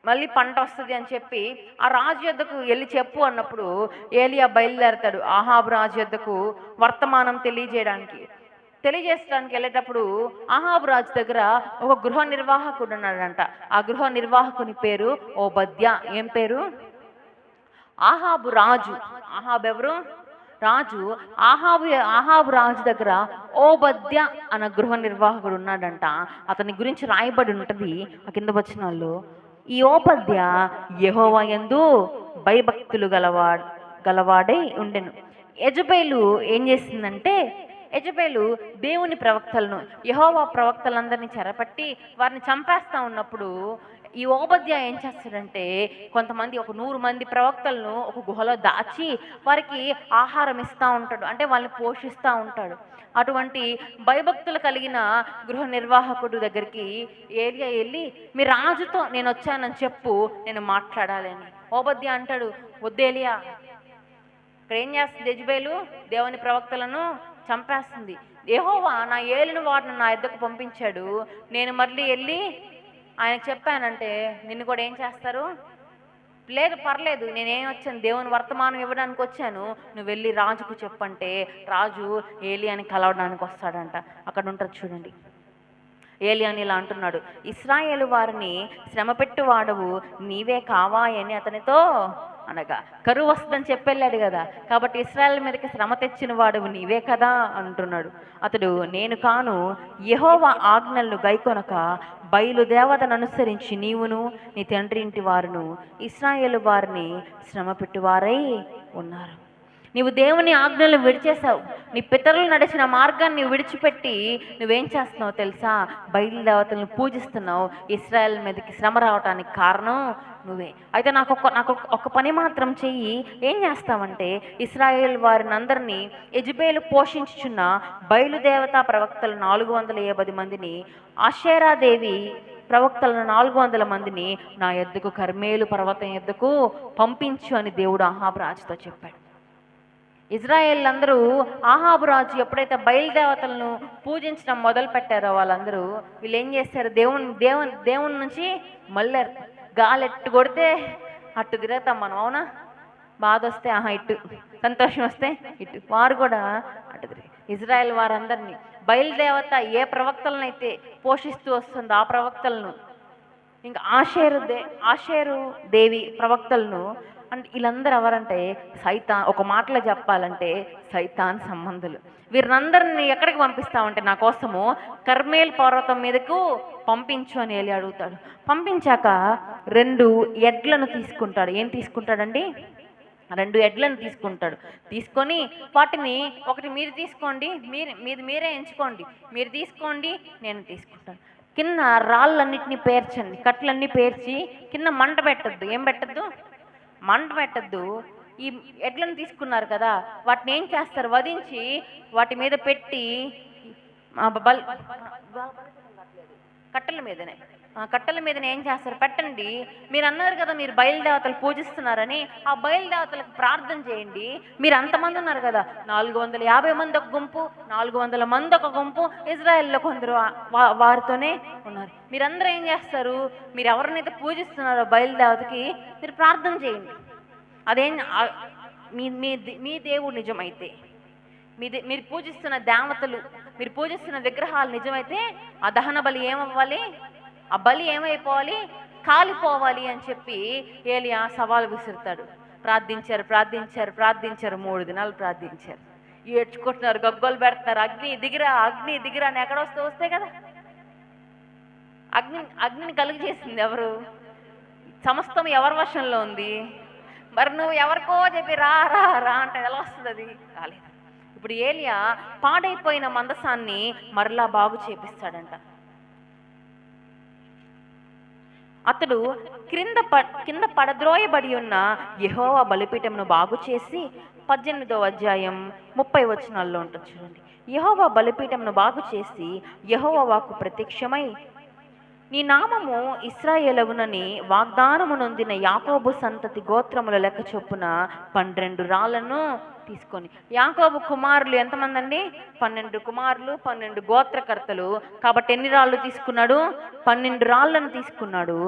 మళ్ళీ పంట వస్తుంది అని చెప్పి ఆ రాజు యొద్దకు వెళ్ళి చెప్పు అన్నప్పుడు ఏలియా బయలుదేరతాడు ఆహాబు రాజు యొద్దకు వర్తమానం తెలియజేయడానికి వెళ్ళేటప్పుడు ఆహాబు రాజు దగ్గర ఒక గృహ నిర్వాహకుడు ఉన్నాడంట. ఆ గృహ నిర్వాహకుని పేరు ఓబద్యా. ఏం పేరు? ఆహాబు రాజు. ఆహాబు ఎవరు? రాజు. ఆహాబు రాజు దగ్గర ఓబద్యా అన్న గృహ నిర్వాహకుడు ఉన్నాడంట. అతని గురించి రాయబడి ఉంటుంది ఆ కింద వచనాల్లో. ఈ ఓబద్యా యెహోవా యందు భయభక్తులు గలవాడై ఉండెను. యెజబేలు ఏం చేసిందంటే, యెజబేలు దేవుని ప్రవక్తలను, యెహోవా ప్రవక్తలందరినీ చెరపట్టి వారిని చంపేస్తూ ఉన్నప్పుడు ఈ ఓబద్యా ఏం చేస్తాడంటే, కొంతమంది ఒక 100 మంది ప్రవక్తలను ఒక గుహలో దాచి వారికి ఆహారం ఇస్తూ ఉంటాడు, అంటే వాళ్ళని పోషిస్తూ ఉంటాడు. అటువంటి భయభక్తులు కలిగిన గృహ నిర్వాహకుడు దగ్గరికి ఏలియా వెళ్ళి, మీ రాజుతో నేను వచ్చానని చెప్పు, నేను మాట్లాడాలి అని. ఓబద్యా అంటాడు, వద్దు ఏలియా, ఇక్కడ ఏం చేస్తుంది యెజబేలు? దేవుని ప్రవక్తలను చంపేస్తుంది. యెహోవా నా ఏలిన వాడిని నా యొద్దకు పంపించాడు, నేను మళ్ళీ వెళ్ళి ఆయనకు చెప్పానంటే నిన్ను కూడా ఏం చేస్తారు? లేదు, పర్లేదు, నేనేం వచ్చాను, దేవుని వర్తమానం ఇవ్వడానికి వచ్చాను, నువ్వు వెళ్ళి రాజుకు చెప్పంటే రాజు ఏలియాని కలవడానికి వస్తాడంట. అక్కడ ఉంటుంది చూడండి. ఏలియాని ఇలా అంటున్నాడు, ఇశ్రాయేలు వారిని శ్రమపెట్టు వాడవు నీవే కావాయని అతనితో అనగా, కరువు వస్తుందని చెప్పెళ్ళాడు కదా, కాబట్టి ఇశ్రాయేల్ మీదకి శ్రమ తెచ్చిన వాడవు నీవే కదా అంటున్నాడు. అతడు, నేను కాను, యెహోవా ఆజ్ఞలను గైకొనక బయలుదేవతను అనుసరించి నీవును నీ తండ్రి ఇంటి వారును ఇశ్రాయేలు వారిని శ్రమ పెట్టువారై ఉన్నారు. నీవు దేవుని ఆజ్ఞలను విడిచేసావు, నీ పితరులు నడిచిన మార్గాన్ని విడిచిపెట్టి నువ్వేం చేస్తున్నావు తెలుసా? బయలుదేవతలను పూజిస్తున్నావు. ఇశ్రాయేల్ మీదకి శ్రమ రావటానికి కారణం నువ్వే. అయితే నాకు ఒక పని మాత్రం చెయ్యి. ఏం చేస్తావంటే, ఇశ్రాయేల్ వారిని అందరినీ యెజబేలు పోషించుచున్న బయలుదేవతా ప్రవక్తలు 450 మందిని, ఆషేరాదేవి ప్రవక్తలను 400 మందిని నా యొద్దకు కర్మేలు పర్వతం యొద్దకు పంపించు అని దేవుడు ఆహాబు రాజుతో చెప్పాడు. ఇజ్రాయేల్ అందరూ ఆహాబు రాజు ఎప్పుడైతే బయలుదేవతలను పూజించడం మొదలు పెట్టారో వాళ్ళందరూ వీళ్ళు ఏం చేస్తారు? దేవుని నుంచి మళ్ళారు. గాలి ఎట్టు కొడితే అట్టు తిరుగుతాం మనం, అవునా? బాధ వస్తే ఆహా ఇటు, సంతోషం వస్తే ఇటు, వారు కూడా అటు తిరిగి ఇజ్రాయేల్ వారందరినీ బయలుదేవత ఏ ప్రవక్తలనైతే పోషిస్తూ వస్తుందో ఆ ప్రవక్తలను, ఇంకా ఆషేరు దేవి ప్రవక్తలను, అంటే వీళ్ళందరూ ఎవరంటే సైతాన్. ఒక మాటలో చెప్పాలంటే సైతాన్ సంబంధులు. వీరినందరినీ ఎక్కడికి పంపిస్తామంటే, నా కోసము కర్మేల్ పర్వతం మీదకు పంపించు అని వెళ్ళి అడుగుతాడు. పంపించాక 2 ఎడ్లను తీసుకుంటాడు. ఏం తీసుకుంటాడండి? 2 ఎడ్లను తీసుకుంటాడు. తీసుకొని వాటిని, ఒకటి మీరు తీసుకోండి, మీరే ఎంచుకోండి, మీరు తీసుకోండి, నేను తీసుకుంటాను. కింద రాళ్ళన్నిటినీ పేర్చండి, కట్లన్నీ పేర్చి కింద మంట పెట్టద్దు. ఏం పెట్టద్దు? మంట పెట్టద్దు. ఈ ఎడ్లను తీసుకున్నారు కదా, వాటిని ఏం చేస్తారు? వధించి వాటి మీద పెట్టి కట్టెల మీదనే ఏం చేస్తారు? పెట్టండి. మీరు అన్నారు కదా మీరు బయలుదేవతలు పూజిస్తున్నారని, ఆ బయలుదేవతలకు ప్రార్థన చేయండి. మీరు అంతమంది ఉన్నారు కదా, 450 మంది ఒక గుంపు, 400 మంది ఒక గుంపు, ఇజ్రాయెల్లో కొందరు వారితోనే ఉన్నారు. మీరందరూ ఏం చేస్తారు? మీరు ఎవరినైతే పూజిస్తున్నారో బయలుదేవతకి మీరు ప్రార్థన చేయండి. అదేం మీ దేవుడు నిజమైతే, మీరు పూజిస్తున్న దేవతలు, మీరు పూజిస్తున్న విగ్రహాలు నిజమైతే ఆ దహన బలి ఏమవ్వాలి? ఆ బలి ఏమైపోవాలి? కాలిపోవాలి అని చెప్పి ఏలియా సవాలు విసురుతాడు. ప్రార్థించారు 3 దినాలు ప్రార్థించారు. ఏడ్చుకుంటున్నారు, గగ్గోలు పెడుతున్నారు, అగ్ని దిగిరా అని. ఎక్కడ వస్తే కదా, అగ్నిని కలుగు చేసింది ఎవరు? సమస్తం ఎవరి వశంలో ఉంది? మరి నువ్వు ఎవరికో చెప్పి రా రా రా అంటే ఎలా వస్తుంది? అది కాలేదు. ఇప్పుడు ఏలియా పాడైపోయిన మందసాన్ని మరలా బాగు చేపిస్తాడంట. అతడు కింద పడద్రోయబడి ఉన్న యెహోవా బలిపీఠమును బాగు చేసి 18వ అధ్యాయం 30 వచనాల్లో ఉంటుంది చూడండి. యెహోవా బలిపీఠమును బాగు చేసి యెహోవా వాక్కు ప్రత్యక్షమై, నీ నామము ఇశ్రాయేలవునని వాగ్దానము నొందిన యాకోబు సంతతి గోత్రముల లెక్క చొప్పున 12 రాళ్లను తీసుకొని. యాకోబు కుమారులు ఎంతమంది అండి? 12 కుమారులు, 12 గోత్రకర్తలు. కాబట్టి ఎన్ని రాళ్ళు తీసుకున్నాడు? 12 రాళ్లను తీసుకున్నాడు.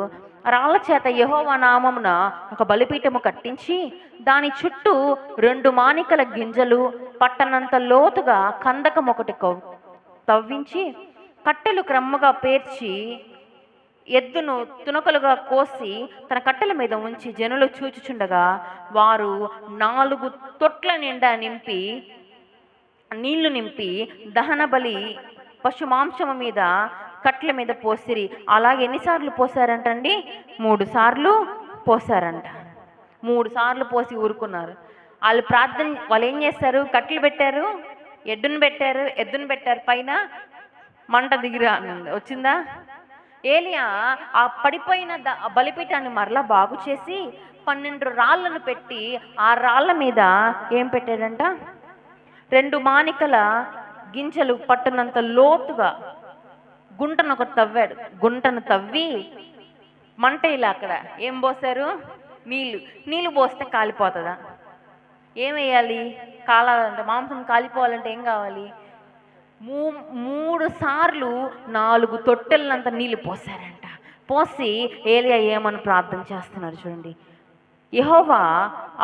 రాళ్ల చేత యెహోవా నామమున ఒక బలిపీఠము కట్టించి దాని చుట్టూ 2 మానికల గింజలు పట్టనంత లోతుగా కందకం ఒకటి తవ్వించి కట్టెలు క్రమముగా పేర్చి ఎద్దును తునకలుగా కోసి తన కట్టెల మీద ఉంచి జనులు చూచుచుండగా వారు 4 తొట్ల నిండా నీళ్లు నింపి దహన బలి పశు మాంసము మీద కట్టెల మీద పోసిరి. అలాగే ఎన్నిసార్లు పోసారంటండి? 3 సార్లు పోసారంట. 3 సార్లు పోసి ఊరుకున్నారు. వాళ్ళు ఏం చేస్తారు? కట్టెలు పెట్టారు, ఎద్దును పెట్టారు, పైన మంట దిగిరా వచ్చిందా? ఏలియా ఆ పడిపోయిన బలిపీఠాన్ని మరలా బాగు చేసి 12 రాళ్లను పెట్టి ఆ రాళ్ల మీద ఏం పెట్టాడంట? 2 మానికల గింజలు పట్టనంత లోతుగా గుంటను ఒకటి తవ్వాడు. గుంటను తవ్వి మంట ఇలా అక్కడ ఏం పోసారు? నీళ్ళు పోస్తే కాలిపోతుందా? ఏం వేయాలి? కాలాలంటే, మాంసం కాలిపోవాలంటే ఏం కావాలి? 3 సార్లు 4 తొట్టెలంత నీళ్ళు పోసారంట. పోసి ఏలియా ఏమని ప్రార్థన చేస్తున్నారు చూడండి. యెహోవా,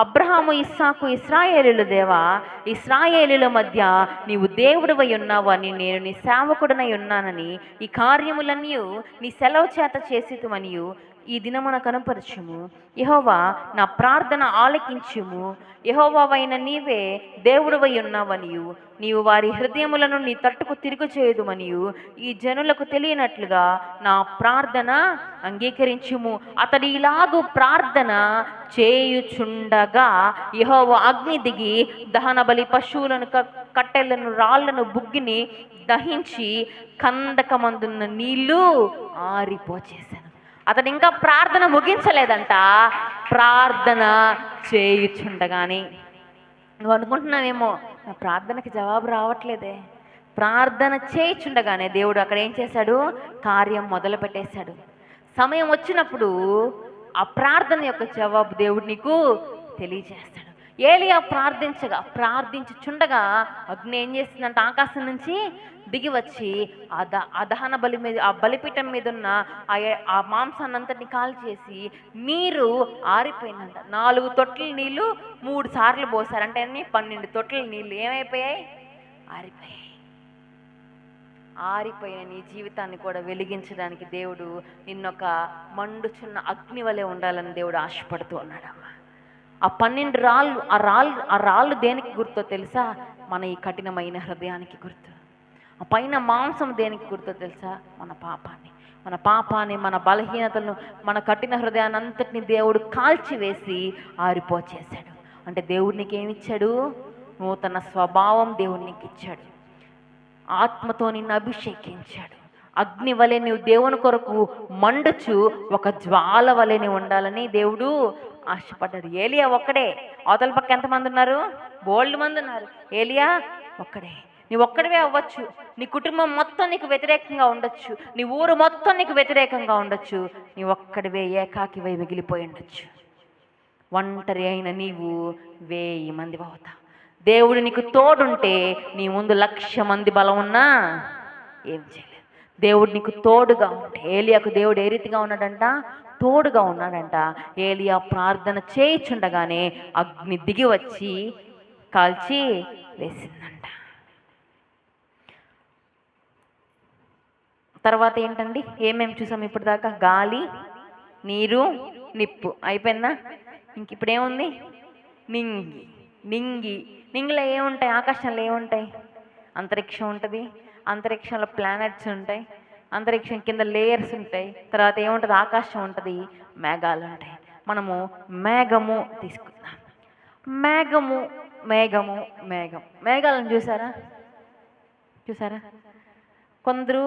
అబ్రహాము, ఇస్సాకు, ఇశ్రాయేలీయుల దేవా, ఇశ్రాయేలీయుల మధ్య నీవు దేవుడవై ఉన్నావని నేను నీ సేవకుడనై ఉన్నానని ఈ కార్యములన్నీ నీ సెలవు చేత చేసితుమనియు ఈ దినమున కనపరచుము. యెహోవా, నా ప్రార్థన ఆలకించుము. యెహోవావైన నీవే దేవుడవై ఉన్నావనియు నీవు వారి హృదయములను నీ తట్టుకు తిరుగు చేయదుమనియు ఈ జనులకు తెలియనట్లుగా నా ప్రార్థన అంగీకరించుము. అతడు ఇలాగు ప్రార్థన చేయుచుండగా యెహోవా అగ్ని దిగి దహన బలి పశువులను, కట్టెలను, రాళ్లను, బుగ్గిని దహించి కందకమందున్న నీళ్లు ఆరిపోచేశాను. అతడు ఇంకా ప్రార్థన ముగించలేదంట. ప్రార్థన చేయుచుండగానే, నువ్వు అనుకుంటున్నావేమో నా ప్రార్థనకి జవాబు రావట్లేదే. ప్రార్థన చేయుచుండగానే దేవుడు అక్కడ ఏం చేశాడు? కార్యం మొదలు పెట్టేశాడు. సమయం వచ్చినప్పుడు ఆ ప్రార్థన యొక్క జవాబు దేవుడు నీకు తెలియజేస్తాడు. ఏలియా ప్రార్థించుచుండగా అగ్ని ఏం చేస్తుందంటే ఆకాశం నుంచి దిగి వచ్చి ఆ దహన బలి మీద, ఆ బలిపీఠం మీద ఉన్న ఆ మాంసాన్ని అంతటిని కాల్ చేసి నీరు ఆరిపోయిందంట. 4 తొట్ల నీళ్లు 3 సార్లు పోసారు. అంటే 12 తొట్ల నీళ్లు ఏమైపోయాయి? ఆరిపోయిన నీ జీవితాన్ని కూడా వెలిగించడానికి దేవుడు నిన్నొక మండుచున్న అగ్ని వలె ఉండాలని దేవుడు ఆశపడుతూ ఉన్నాడమ్మా. ఆ 12 రాళ్ళు, ఆ రాళ్ళు దేనికి గుర్తో తెలుసా? మన ఈ కఠినమైన హృదయానికి గుర్తు. ఆ పైన మాంసం దేనికి గుర్తో తెలుసా? మన పాపాన్ని, మన బలహీనతలను, మన కఠిన హృదయాన్ని అంతటిని దేవుడు కాల్చివేసి ఆరిపోచేశాడు. అంటే దేవుడు నీకేమిచ్చాడు? నూతన స్వభావం దేవుడు నీకు ఇచ్చాడు. ఆత్మతో నిన్ను అభిషేకించాడు. అగ్ని వలె నువ్వు దేవుని కొరకు మండుచు ఒక జ్వాల వలె నువ్వు ఉండాలని దేవుడు ఆశపడ్డాడు. ఏలియా ఒక్కడే. అవతల పక్క ఎంతమంది ఉన్నారు? బోల్డ్ మంది ఉన్నారు. ఏలియా ఒక్కడే. నీవు ఒక్కడివే అవ్వచ్చు. నీ కుటుంబం మొత్తం నీకు వ్యతిరేకంగా ఉండొచ్చు. నీ ఊరు మొత్తం నీకు వ్యతిరేకంగా ఉండొచ్చు. నీ ఒక్కడివే ఏకాకివై మిగిలిపోయి ఉండొచ్చు. ఒంటరి అయిన నీవు 1000 మంది అవుతా. దేవుడు నీకు తోడుంటే నీ ముందు 1,00,000 మంది బలం ఉన్నా ఏం చేయలేదు. దేవుడు నీకు తోడుగా ఉంటే, ఏలియాకు దేవుడు ఏ రీతిగా ఉన్నాడంట? తోడుగా ఉన్నాడంట. ఏలియా ప్రార్థన చేయుచుండగానే అగ్ని దిగి వచ్చి కాల్చి వేసిందంట. తర్వాత ఏంటండి? ఏమేమి చూసాం ఇప్పుడు దాకా? గాలి, నీరు, నిప్పు అయిపోయిందా? ఇంక ఇప్పుడు ఏముంది? నింగిలో ఏముంటాయి? ఆకాశంలో ఏముంటాయి? అంతరిక్షం ఉంటుంది. అంతరిక్షంలో ప్లానెట్స్ ఉంటాయి. అంతరిక్షం కింద లేయర్స్ ఉంటాయి, తర్వాత ఏముంటుంది, ఆకాశం ఉంటుంది, మేఘాలు ఉంటాయి. మనము మేఘము తీసుకుందాం. మేఘము మేఘము మేఘం మేఘాలను చూసారా? చూసారా? కొందరు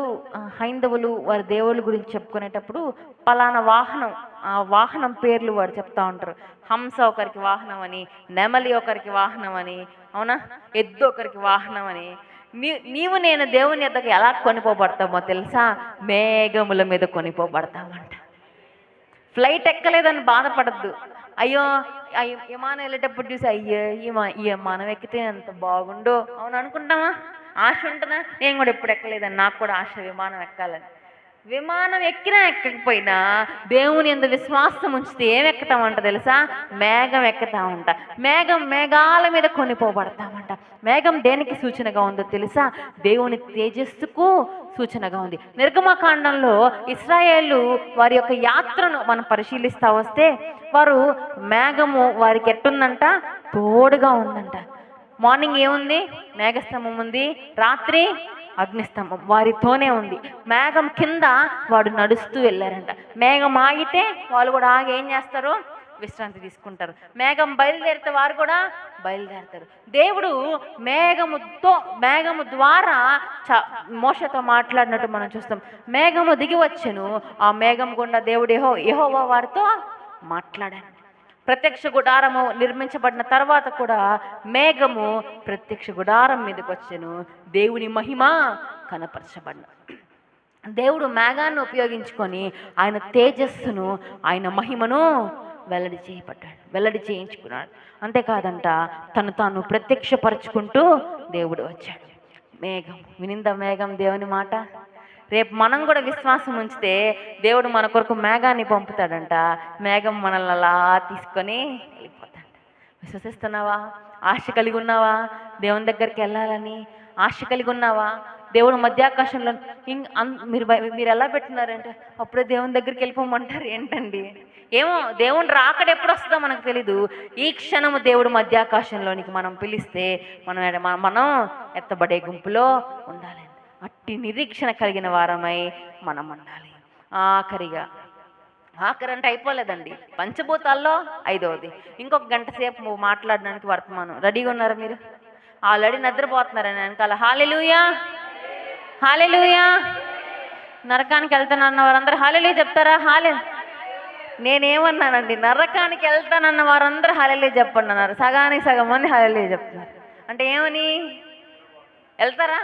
హైందవులు వారి దేవుళ్ళ గురించి చెప్పుకునేటప్పుడు పలానా వాహనం, ఆ వాహనం పేర్లు వాడు చెప్తా ఉంటారు. హంస ఒకరికి వాహనం అని, నెమలి ఒకరికి వాహనం అని, అవునా, ఎద్దు ఒకరికి వాహనం అని. నీవు నేను దేవుని యొద్దకు ఎలా కొనిపోబడతామో తెలుసా? మేఘముల మీద కొనిపోబడతామంట. ఫ్లైట్ ఎక్కలేదని బాధపడద్దు. అయ్యో విమానం వెళ్ళేటప్పుడు చూసి అయ్యో ఈ విమానం ఎక్కితే ఎంత బాగుండో, అవును అనుకుంటామా? ఆశ ఉంటుందా? నేను కూడా ఎప్పుడు ఎక్కలేదని, నాకు కూడా ఆశ విమానం ఎక్కాలని. విమానం ఎక్కినా ఎక్కకపోయినా దేవుని యందు విశ్వాసం ఉంచితే ఏం ఎక్కుతామంట తెలుసా? మేఘం ఎక్కుతామంట. మేఘాల మీద కొనిపోబడతామంట. మేఘం దేనికి సూచనగా ఉందో తెలుసా? దేవుని తేజస్సుకు సూచనగా ఉంది. నిర్గమకాండంలో ఇశ్రాయేలు వారి యొక్క యాత్రను మనం పరిశీలిస్తా వస్తే, వారు మేఘము వారికి ఎట్టుందంట? తోడుగా ఉందంట. మార్నింగ్ ఏముంది? మేఘస్తంభం ఉంది. రాత్రి అగ్నిస్తంభం వారితోనే ఉంది. మేఘం కింద వాడు నడుస్తూ వెళ్ళారంట. మేఘం ఆగితే వాళ్ళు కూడా ఆగి ఏం చేస్తారు? విశ్రాంతి తీసుకుంటారు. మేఘం బయలుదేరితే వారు కూడా బయలుదేరతారు. దేవుడు మేఘము ద్వారా మోషతో మాట్లాడినట్టు మనం చూస్తాం. మేఘము దిగి వచ్చెను, ఆ మేఘం గుండా దేవుడు యెహోవా వారితో మాట్లాడాడు. ప్రత్యక్ష గుడారము నిర్మించబడిన తర్వాత కూడా మేఘము ప్రత్యక్ష గుడారం మీదకి వచ్చెను. దేవుని మహిమ కనపరచబడిన. దేవుడు మేఘాన్ని ఉపయోగించుకొని ఆయన తేజస్సును, ఆయన మహిమను వెల్లడి చేయించుకున్నాడు. అంతేకాదంట, తను తాను ప్రత్యక్షపరుచుకుంటూ దేవుడు వచ్చాడు. మేఘం వినిందా? మేఘం దేవుని మాట. రేపు మనం కూడా విశ్వాసం ఉంచితే దేవుడు మన కొరకు మేఘాన్ని పంపుతాడంట. మేఘం మనల్ని అలా తీసుకొని వెళ్ళిపోతాడంట. విశ్వసిస్తున్నావా? ఆశ కలిగి ఉన్నావా? దేవుని దగ్గరికి వెళ్ళాలని ఆశ కలిగి ఉన్నావా? దేవుడు మధ్యాకాశంలో మీరు ఎలా పెట్టినారంటే అప్పుడే దేవుని దగ్గరికి వెళ్ళిపోమంటారు ఏంటండి? ఏమో, దేవుని రాకడ ఎప్పుడు వస్తుందో మనకు తెలీదు. ఈ క్షణము దేవుడు మధ్యాకాశంలోనికి మనం పిలిస్తే మనం ఎత్తబడే గుంపులో ఉండాలి. అట్టి నిరీక్షణ కలిగిన వారమై మనం ఉండాలి. ఆఖరి అంటే అయిపోలేదండి, పంచభూతాల్లో 5వది. ఇంకొక గంట సేపు మాట్లాడడానికి వర్తమానం. రెడీగా ఉన్నారా మీరు? ఆల్రెడీ నిద్రపోతున్నారని వెనకాల హల్లెలూయా హల్లెలూయా. నరకానికి వెళ్తానన్న వారందరూ హల్లెలూయా చెప్తారా? నేనేమన్నానండి, నరకానికి వెళ్తానన్న వారందరూ హల్లెలూయా చెప్పండి అన్నారు. సగానికి సగం మంది హల్లెలూయా చెప్తున్నారు. అంటే ఏమని వెళ్తారా?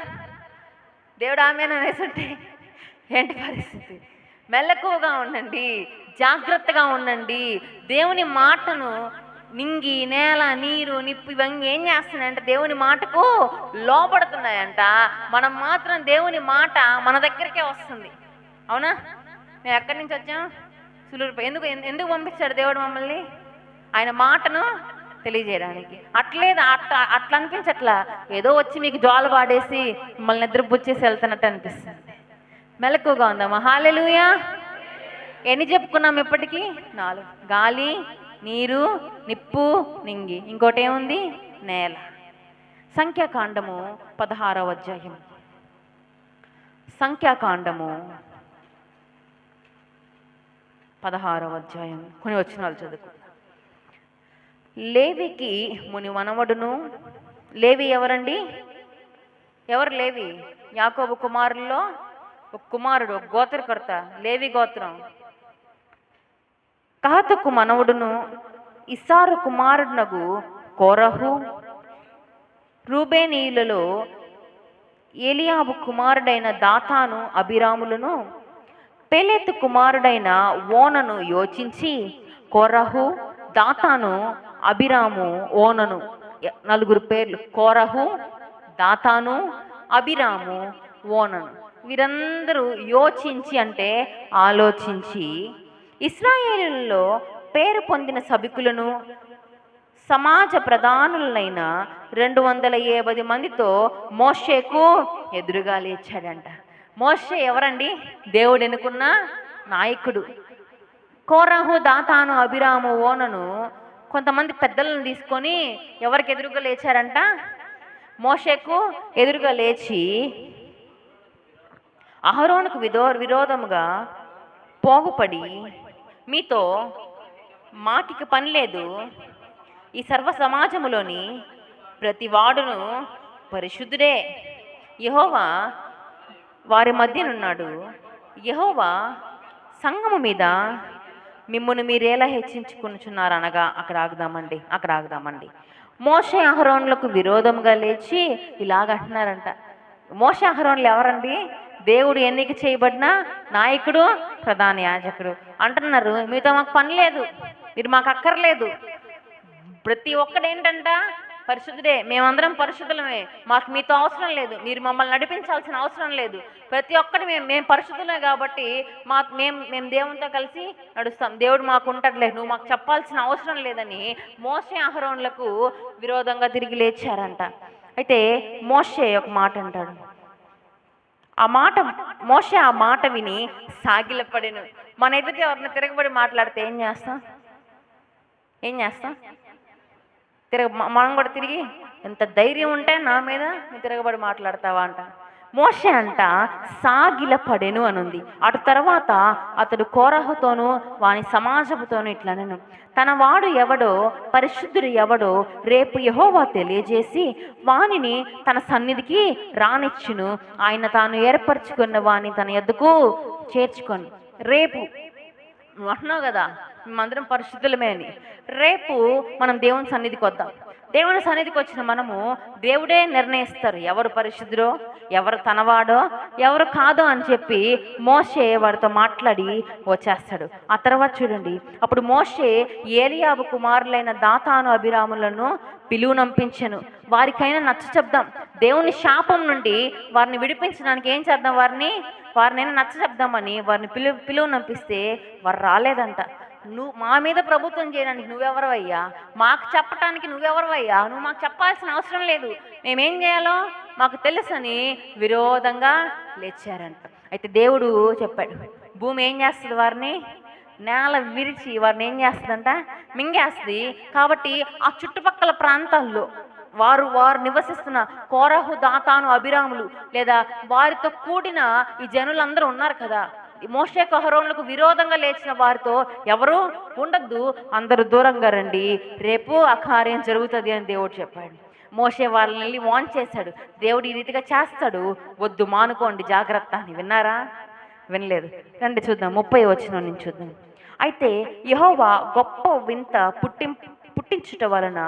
దేవుడు ఆమెను అనేసుంటే ఏంటి పరిస్థితి? మెలకువగా ఉండండి, జాగ్రత్తగా ఉండండి. దేవుని మాటను నింగి, నేల, నీరు, నిప్పు ఇవన్నీ ఏం చేస్తున్నాయంటే దేవుని మాటకు లోపడుతున్నాయంట. మనం మాత్రం దేవుని మాట మన దగ్గరికే వస్తుంది. అవునా? మేము ఎక్కడి నుంచి వచ్చాం? సులువు. ఎందుకు పంపించాడు దేవుడు మమ్మల్ని? ఆయన మాటను తెలియజేయడానికి. అట్లా అనిపించట్లా, ఏదో వచ్చి మీకు జ్వాల పాడేసి మిమ్మల్ని నిద్రపుచ్చేసి వెళ్తున్నట్టు అనిపిస్తుంది. మెలకుగా ఉందామా? హల్లెలూయా. ఎన్ని చెప్పుకున్నాం ఇప్పటికీ? 4. గాలి, నీరు, నిప్పు, నింగి. ఇంకోటి ఏముంది? నేల. సంఖ్యాకాండము 16వ అధ్యాయం. సంఖ్యాకాండము 16వ అధ్యాయం కొన్ని వచనాలు చదువుకు. లేవికి ముని మనవడును. లేవి ఎవరండి? ఎవరు లేవి? యాకోబు కుమారుల్లో ఒక కుమారుడు, ఒక గోత్రకర్త. లేవి గోత్రం. కహాతుకు మనవడును ఇస్సారు కుమారుడునగు కోరహు. రూబేనీయులలో ఏలియాబు కుమారుడైన దాతాను అబిరాములను, పెలెతు కుమారుడైన ఓనను యోచించి కోరహు, దాతాను, అబిరాము, ఓనను 4 పేర్లు. కోరహు, దాతాను, అబిరాము, ఓనను. వీరందరూ యోచించి అంటే ఆలోచించి ఇశ్రాయేలులో పేరు పొందిన సభికులను, సమాజ ప్రధానులైన 250 మందితో మోషేకు ఎదురుగా లేచాడంట. మోషే ఎవరండి? దేవుడు ఎన్నుకున్న నాయకుడు. కోరహు, దాతాను, అబిరాము, ఓనను కొంతమంది పెద్దలను తీసుకొని ఎవరికి ఎదురుగా లేచారంట? మోషేకు ఎదురుగా లేచి అహరోనుకు విరోధముగా పోగుపడి మీతో మాకిక పని లేదు, ఈ సర్వ సమాజములోని ప్రతి వాడును పరిశుద్ధుడే, యెహోవా వారి మధ్యనున్నాడు, యెహోవా సంఘము మీద మిమ్మును మీరేలా హెచ్చించుకొనుచున్నారు అనగా అక్కడ ఆగుదామండి. మోషే అహరోనులకు విరోధంగా లేచి ఇలాగ అంటున్నారంట. మోషే అహరోనులు ఎవరండి? దేవుడు ఎన్నిక చేయబడిన నాయకుడు, ప్రధాన యాజకుడు అంటున్నారు. మీతో మాకు పని లేదు, మీరు మాకు అక్కర్లేదు. ప్రతి ఒక్కడేంటంట పరిశుద్ధుడే, మేమందరం పరిశుద్ధులమే, మాకు మీతో అవసరం లేదు, మీరు మమ్మల్ని నడిపించాల్సిన అవసరం లేదు, ప్రతి ఒక్కటి మేము పరిశుద్ధులమే కాబట్టి మేము దేవునితో కలిసి నడుస్తాం, దేవుడు మాకు ఉంటట్లేదు, నువ్వు మాకు చెప్పాల్సిన అవసరం లేదని మోషే అహరోనులకు విరోధంగా తిరిగి లేచారంట. అయితే మోషే ఒక మాట అంటాడు. మోషే ఆ మాట విని సాగిలపడెను. మన ఎదుటి ఎవరిని తిరగబడి మాట్లాడితే ఏం చేస్తాం? మనం కూడా తిరిగి ఎంత ధైర్యం ఉంటే నా మీద నీ తిరగబడి మాట్లాడతావా అంట. మోషే అంట సాగిలపడెను అనుంది. అటు తర్వాత అతడు కోరహుతోనూ వాని సమాజముతోనూ ఇట్లనెను, తన వాడు ఎవడో పరిశుద్ధుడు ఎవడో రేపు యెహోవా తెలియజేసి వానిని తన సన్నిధికి రానిచ్చును, ఆయన తాను ఏర్పరచుకున్న వాని తన యొద్దకు చేర్చుకొని. రేపు నువ్వు అంటున్నావు కదా మేమందరం పరిశుద్ధులమే అని, రేపు మనం దేవుని సన్నిధికి వద్దాం. దేవుని సన్నిధికి వచ్చిన మనము దేవుడే నిర్ణయిస్తారు ఎవరు పరిశుద్ధుడో, ఎవరు తనవాడో, ఎవరు కాదో అని చెప్పి మోషే వాడితో మాట్లాడి వచ్చేస్తాడు. ఆ తర్వాత చూడండి, అప్పుడు మోషే ఏలియాబు కుమారులైన దాతాను అభిరాములను పిలువనంపించెను. వారికైనా నచ్చ చెప్దాం, దేవుని శాపం నుండి వారిని విడిపించడానికి ఏం చేద్దాం, వారినైనా నచ్చ చెప్దామని వారిని పిలువనంపిస్తే వారు రాలేదంట. నువ్వు మా మీద ప్రభుత్వం చేయడానికి నువ్వెవరవయ్యా, మాకు చెప్పటానికి నువ్వెవరవయ్యా, నువ్వు మాకు చెప్పాల్సిన అవసరం లేదు, మేమేం చేయాలో మాకు తెలుసని విరోధంగా లేచారంట. అయితే దేవుడు చెప్పాడు, భూమి ఏం చేస్తుంది, వారిని నేల విరిచి వారిని ఏం చేస్తుందంట, మింగేస్తుంది. కాబట్టి ఆ చుట్టుపక్కల ప్రాంతాల్లో వారు నివసిస్తున్న కోరహు, దాతాను, అభిరాములు లేదా వారితో కూడిన ఈ జనులందరూ ఉన్నారు కదా, మోషేకు అహరోనులకు విరోధంగా లేచిన వారితో ఎవరు ఉండద్దు, అందరూ దూరంగా రండి, రేపు ఆ కార్యం జరుగుతుంది అని దేవుడు చెప్పాడు. మోషే వాళ్ళని వెళ్ళి వార్న్ చేశాడు, దేవుడు ఈ రీతిగా చేస్తాడు, వద్దు మానుకోండి జాగ్రత్త అని. విన్నారా? వినలేదు. రండి చూద్దాం, 30వ వచనం నుంచి చూద్దాం. అయితే యెహోవా గొప్ప వింత పుట్టించుట వలన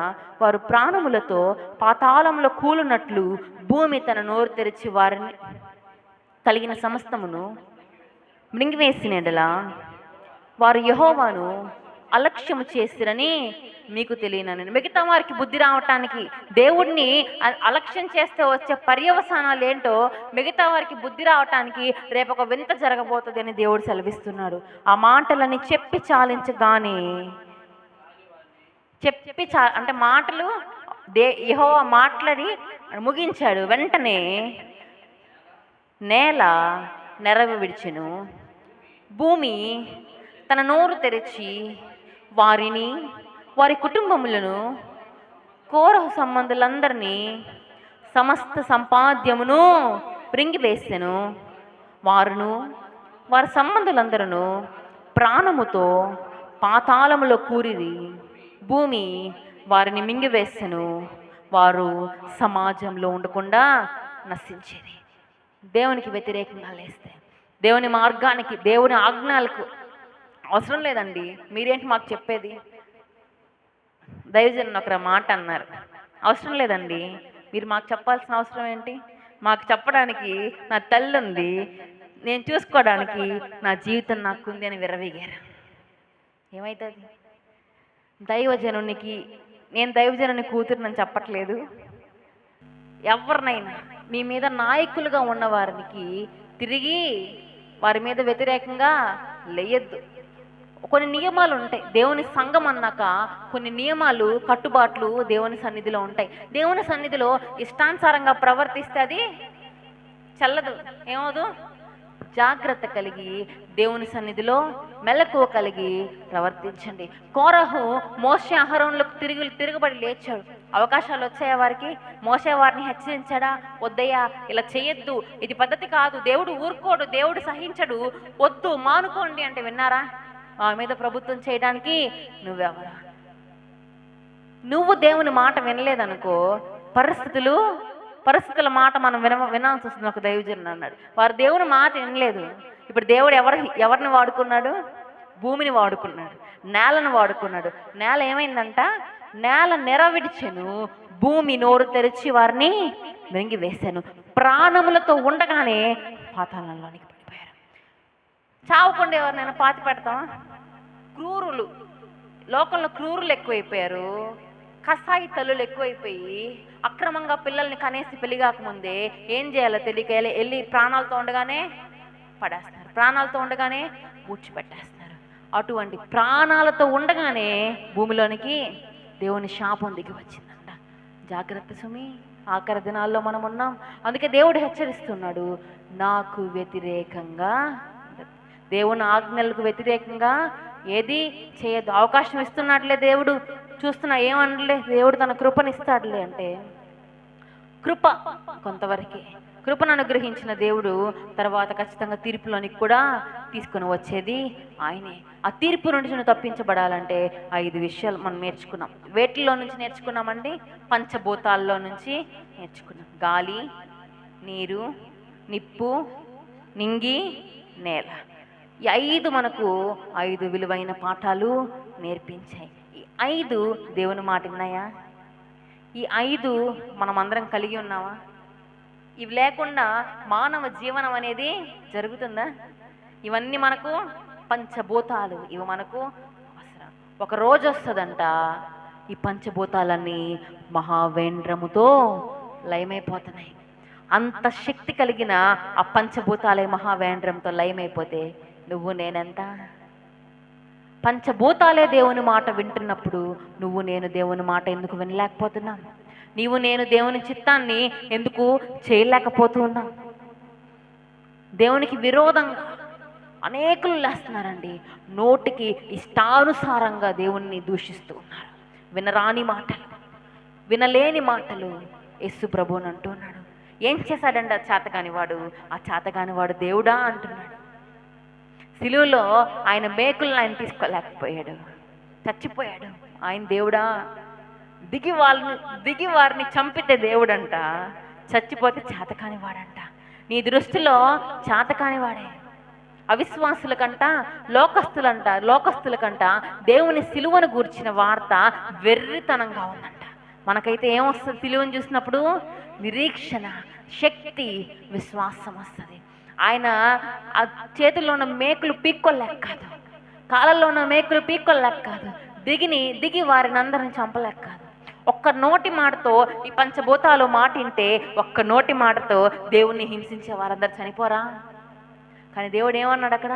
వారు ప్రాణములతో పాతాళంలో కూలునట్లు భూమి తన నోరు తెరిచి వారిని కలిగిన సమస్తమును మృంగివేసినలా వారు యెహోవాను అలక్ష్యము చేసిరని మీకు తెలియనని. మిగతా వారికి బుద్ధి రావటానికి, దేవుడిని అలక్ష్యం చేస్తే వచ్చే పర్యవసానాలు ఏంటో మిగతా వారికి బుద్ధి రావటానికి రేపు ఒక వింత జరగబోతుంది అని దేవుడు సెలవిస్తున్నాడు. ఆ మాటలని చాలించగానే అంటే మాటలు యెహోవా మాట్లాడి ముగించాడు. వెంటనే నేల నెరవ విడిచెను, భూమి తన నోరు తెరిచి వారిని వారి కుటుంబములను కోరహు సంబంధులందరినీ సమస్త సంపాద్యమును మృంగివేసెను. వారును వారి సంబంధులందరూ ప్రాణముతో పాతాళములో కూరిరి, భూమి వారిని మింగివేసెను, వారు సమాజంలో ఉండకుండా నశించేది. దేవునికి వ్యతిరేకంగా లేస్తే, దేవుని మార్గానికి, దేవుని ఆజ్ఞలకు అవసరం లేదండి. మీరేంటి మాకు చెప్పేది? దైవజనులు ఒక మాట అన్నారు, అవసరం లేదండి, మీరు మాకు చెప్పాల్సిన అవసరం ఏంటి, మాకు చెప్పడానికి నా తల్లి ఉంది, నేను చూసుకోవడానికి నా జీవితం నాకుంది అని విర్రవీగారు. ఏమవుతుంది? దైవజనునికి, నేను దైవజనుని కూతురునని చెప్పట్లేదు, ఎవరినైనా మీ మీద నాయకులుగా ఉన్న వారికి తిరిగి వారి మీద వ్యతిరేకంగా లేయద్దు. కొన్ని నియమాలు ఉంటాయి. దేవుని సంఘం అన్నాక కొన్ని నియమాలు, కట్టుబాట్లు దేవుని సన్నిధిలో ఉంటాయి. దేవుని సన్నిధిలో ఇష్టానుసారంగా ప్రవర్తిస్తే అది చల్లదు, ఏమవుదు? జాగ్రత్త కలిగి దేవుని సన్నిధిలో మెలకువ కలిగి ప్రవర్తించండి. కోరహు మోషే అహరోనులకు తిరగబడి లేచాడు. అవకాశాలు వచ్చాయా వారికి? మోసే వారిని హెచ్చరించాడా? వద్దయ్యా, ఇలా చేయొద్దు, ఇది పద్ధతి కాదు, దేవుడు ఊరుకోడు, దేవుడు సహించడు, వద్దు మానుకోండి అంటే విన్నారా? మా మీద ప్రభుత్వం చేయడానికి నువ్వెవరా? నువ్వు దేవుని మాట వినలేదనుకో, పరిస్థితుల మాట మనం వినాల్సి వస్తుంది. ఒక దైవజనుడు అన్నాడు, వారు దేవుని మాట వినలేదు. ఇప్పుడు దేవుడు ఎవరిని వాడుకున్నాడు? భూమిని వాడుకున్నాడు, నేలను వాడుకున్నాడు. నేల ఏమైందంట? నేల నెరవిడిచెను, భూమి నోరు తెరిచి వారిని మింగివేశాను. ప్రాణములతో ఉండగానే పాతాళంలోనికి పడిపోయారు. చావకుండా ఎవరినైనా పాతి పెడతామా? క్రూరులు, లోకంలో క్రూరులు ఎక్కువైపోయారు, కసాయి తల్లులు ఎక్కువైపోయి అక్రమంగా పిల్లల్ని కనేసి పెళ్లి కాకముందే ఏం చేయాలో తెలియక వెళ్ళి ప్రాణాలతో ఉండగానే పడేస్తున్నారు, ప్రాణాలతో ఉండగానే పూడ్చిపెట్టేస్తున్నారు. అటువంటి ప్రాణాలతో ఉండగానే భూమిలోనికి దేవుని శాపం దిగి వచ్చిందంట. జాగ్రత్త సుమి, ఆఖరి దినాల్లో మనం ఉన్నాం. అందుకే దేవుడు హెచ్చరిస్తున్నాడు, నాకు వ్యతిరేకంగా, దేవుని ఆజ్ఞలకు వ్యతిరేకంగా ఏది చేయదు. అవకాశం ఇస్తున్నట్లే దేవుడు, చూస్తున్నా ఏమనలే, దేవుడు తన కృపనిస్తాడులే అంటే కృప కొంతవరకే. కృపను అనుగ్రహించిన దేవుడు తర్వాత ఖచ్చితంగా తీర్పులోనికి కూడా తీసుకొని వచ్చేది ఆయనే. ఆ తీర్పు నుంచి తప్పించబడాలంటే 5 విషయాలు మనం నేర్చుకున్నాం. వేటిలో నుంచి నేర్చుకున్నామండి? పంచభూతాల్లో నుంచి నేర్చుకున్నాం. గాలి, నీరు, నిప్పు, నింగి, నేల. ఈ 5 మనకు 5 విలువైన పాఠాలు నేర్పించాయి. ఈ 5 దేవుని మాట విన్నాయా? ఈ 5 మనం అందరం కలిగి ఉన్నామా? ఇవి లేకుండా మానవ జీవనం అనేది జరుగుతుందా? ఇవన్నీ మనకు పంచభూతాలు, ఇవి మనకు అవసరం. ఒక రోజు వస్తుందంట, ఈ పంచభూతాలన్నీ మహావేంద్రముతో లయమైపోతున్నాయి. అంత శక్తి కలిగిన ఆ పంచభూతాలే మహావేంద్రంతో లయమైపోతే నువ్వు నేనెంత? పంచభూతాలే దేవుని మాట వింటున్నప్పుడు నువ్వు నేను దేవుని మాట ఎందుకు వినలేకపోతున్నాం? నీవు నేను దేవుని చిత్తాన్ని ఎందుకు చేయలేకపోతూ ఉన్నాం? దేవునికి విరోధంగా అనేకులు లేస్తున్నారండి, నోటికి ఇష్టానుసారంగా దేవుణ్ణి దూషిస్తూ ఉన్నారు. వినరాని మాటలు, వినలేని మాటలు యేసు ప్రభువుని అంటున్నాడు. ఏం చేశాడండి ఆ చేతగానివాడు? ఆ చేతగానివాడు దేవుడా అంటున్నాడు. సిలువలో ఆయన మేకులను ఆయన తీసుకోలేకపోయాడు, చచ్చిపోయాడు. ఆయన దేవుడా? దిగి వారిని చంపితే దేవుడంట, చచ్చిపోతే చేతకానివాడంట. నీ దృష్టిలో చేతకానివాడే. అవిశ్వాసుల కంట, లోకస్తుల కంట దేవుని సిలువను గూర్చిన వార్త వెర్రితనంగా ఉందంట. మనకైతే ఏమొస్తుంది? సిలువను చూసినప్పుడు నిరీక్షణ, శక్తి, విశ్వాసం వస్తుంది. ఆయన ఆ చేతుల్లో ఉన్న మేకులు పీక్కోలేక కాదు, కాళ్ళల్లో ఉన్న మేకులు పీక్కోలేక కాదు, దిగి వారిని అందరిని చంపలేక కాదు. ఒక్క నోటి మాటతో ఈ పంచభూతాలు మాట వింటే, ఒక్క నోటి మాటతో దేవుణ్ణి హింసించే వారందరూ చనిపోరా? కానీ దేవుడు ఏమన్నాడు అక్కడ?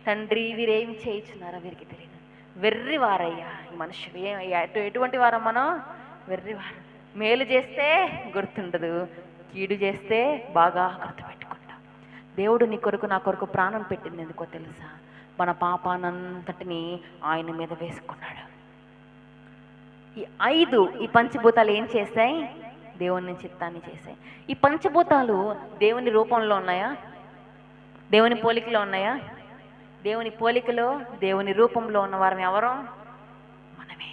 తండ్రి, వీరేమి చేయించున్నారా వీరికి తెలియదు. వెర్రివారయ్యా ఈ మనుషులు. ఏమయ్యా, ఎటువంటి వారం మనం? వెర్రివారు. మేలు చేస్తే గుర్తుండదు, కీడు చేస్తే బాగా గుర్తుపెట్టుకుంటాం. దేవుడు నీ కొరకు నా కొరకు ప్రాణం పెట్టింది ఎందుకో తెలుసా? మన పాపానంతటిని ఆయన మీద వేసుకున్నాడు. ఈ పంచభూతాలు ఏం చేస్తాయి? దేవుని చిత్తాన్ని చేశాయి. ఈ పంచభూతాలు దేవుని రూపంలో ఉన్నాయా? దేవుని పోలికలో ఉన్నాయా? దేవుని పోలికలో, దేవుని రూపంలో ఉన్న వారం ఎవరు? మనమే.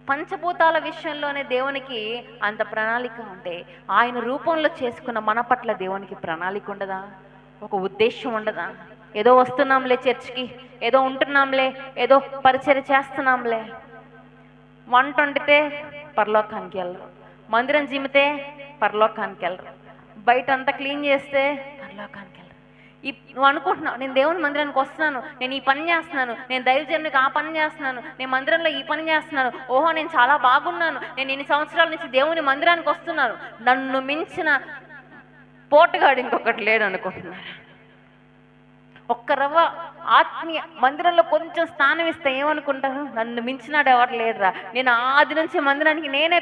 పంచభూతాల విషయంలోనే దేవునికి అంత ప్రణాళిక ఉంటే, ఆయన రూపంలో చేసుకున్న మన పట్ల దేవునికి ప్రణాళిక ఉండదా? ఒక ఉద్దేశం ఉండదా? ఏదో వస్తున్నాంలే చర్చికి, ఏదో ఉంటున్నాంలే, ఏదో పరిచర్య చేస్తున్నాంలే. వంట వండితే పరలోకానికి వెళ్ళరు, మందిరం జిమ్మితే పరలోకానికి వెళ్ళరు, బయట అంతా క్లీన్ చేస్తే పరలోకానికి వెళ్ళరు. నువ్వు అనుకుంటున్నావు, నేను దేవుని మందిరానికి వస్తున్నాను, నేను ఈ పని చేస్తున్నాను, నేను దైవజనునికి ఆ పని చేస్తున్నాను, నేను మందిరంలో ఈ పని చేస్తున్నాను, ఓహో నేను చాలా బాగున్నాను, నేను ఇన్ని సంవత్సరాల నుంచి దేవుని మందిరానికి వస్తున్నాను, నన్ను మించిన పోటుగాడు ఇంకొకటి లేడు అనుకుంటున్నారు. ఒక్క రవ్వ ఆత్మీయ మందిరంలో కొంచెం స్థానం ఇస్తే ఏమనుకుంటారు? నన్ను మించినాడు ఎవరు లేడురా, నేను ఆది నుంచి మందిరానికి నేనే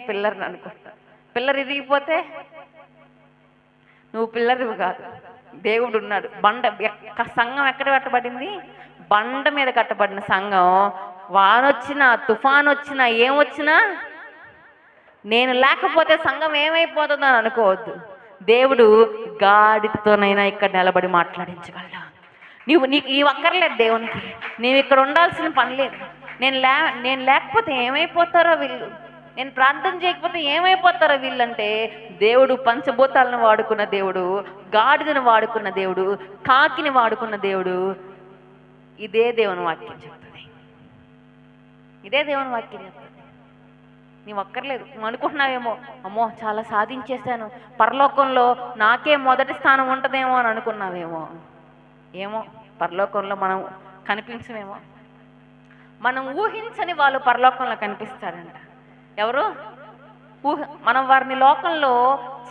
పిల్లర్ని అనుకుంటా. పిల్లర్ ఇరిగిపోతే నువ్వు పిల్లర్వి కాదు, దేవుడు ఉన్నాడు. సంఘం ఎక్కడ కట్టబడింది? బండ మీద కట్టబడిన సంఘం వానొచ్చినా తుఫాన్ వచ్చినా ఏమొచ్చినా నేను లేకపోతే సంఘం ఏమైపోతుందో అని అనుకోవద్దు. దేవుడు గాడిదతోనైనా ఇక్కడ నిలబడి మాట్లాడించగలడు. నీకు ఈ అక్కర్లేదు దేవునికి. నీవు ఇక్కడ ఉండాల్సిన పని లేదు. నేను లేకపోతే ఏమైపోతారో వీళ్ళు, నేను ప్రార్థన చేయకపోతే ఏమైపోతారో వీళ్ళంటే, దేవుడు పంచభూతాలను వాడుకున్న దేవుడు, గాడిదను వాడుకున్న దేవుడు, కాకిని వాడుకున్న దేవుడు. ఇదే దేవుని వాక్యం చెప్తుంది. ఇదే దేవుని వాక్యం చెప్తుంది. నీవు అక్కర్లేదు. నువ్వు అనుకుంటున్నావేమో, అమ్మో చాలా సాధించేశాను, పరలోకంలో నాకే మొదటి స్థానం ఉంటుందేమో అని అనుకున్నావేమో. ఏమో, పరలోకంలో మనం కనిపించమేమో. మనం ఊహించని వాళ్ళు పరలోకంలో కనిపిస్తాడంట. ఎవరు మనం వారిని లోకంలో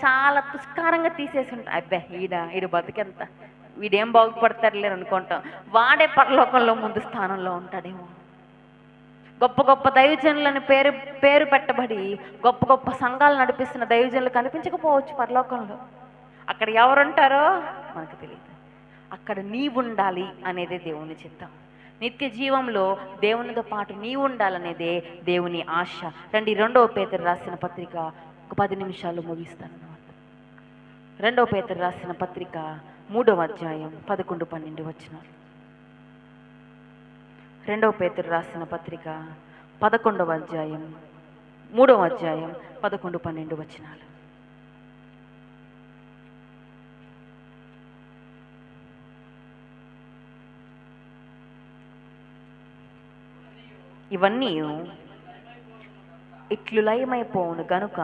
చాలా తుస్కారంగా తీసేసి ఉంటాం. అబ్బే ఈడు బతికెంత, వీడేం బాగుపడతాడులే అనుకుంటాం. వాడే పరలోకంలో ముందు స్థానంలో ఉంటాడేమో. గొప్ప గొప్ప దైవజనులని పేరు పెట్టబడి గొప్ప గొప్ప సంఘాలు నడిపిస్తున్న దైవజనులు కనిపించకపోవచ్చు పరలోకంలో. అక్కడ ఎవరుంటారో మనకు తెలియదు. అక్కడ నీవుండాలి అనేదే దేవుని చిత్తం. నిత్య జీవంలో దేవునితో పాటు నీవు ఉండాలనేదే దేవుని ఆశ. రండి, 2వ పేతురు రాసిన పత్రిక, ఒక 10 నిమిషాలు ముగిస్తాను. 2వ పేతురు రాసిన పత్రిక 3వ అధ్యాయం 11-12 వచనాలు. 2వ పేతురు రాసిన పత్రిక 11వ అధ్యాయం 3వ అధ్యాయం 11-12 వచనాలు. ఇవన్నీ ఇట్లు లయమైపోవును గనుక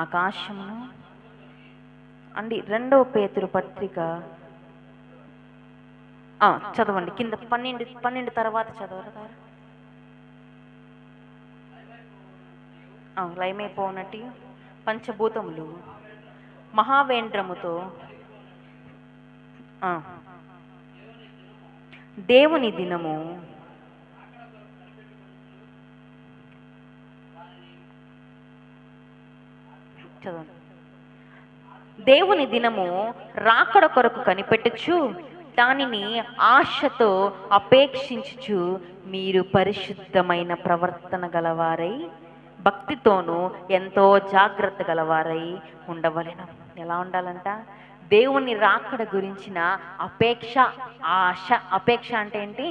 ఆకాశమును అండి. 2వ పేతురు పత్రిక చదవండి, కింద 12 తర్వాత చదవరు. లయమైపోనట్టు పంచభూతములు మహావేంద్రముతో దేవుని దినము చదవండి. దేవుని దినము రాకడ కొరకు కనిపెట్టుచు దానిని ఆశతో అపేక్షించుచు మీరు పరిశుద్ధమైన ప్రవర్తన గలవారై భక్తితోనూ ఎంతో జాగ్రత్త గలవారై ఉండవలెను. ఎలా ఉండాలంట? దేవుని రాకడ గురించిన అపేక్ష, ఆశ. అపేక్ష అంటే ఏంటి?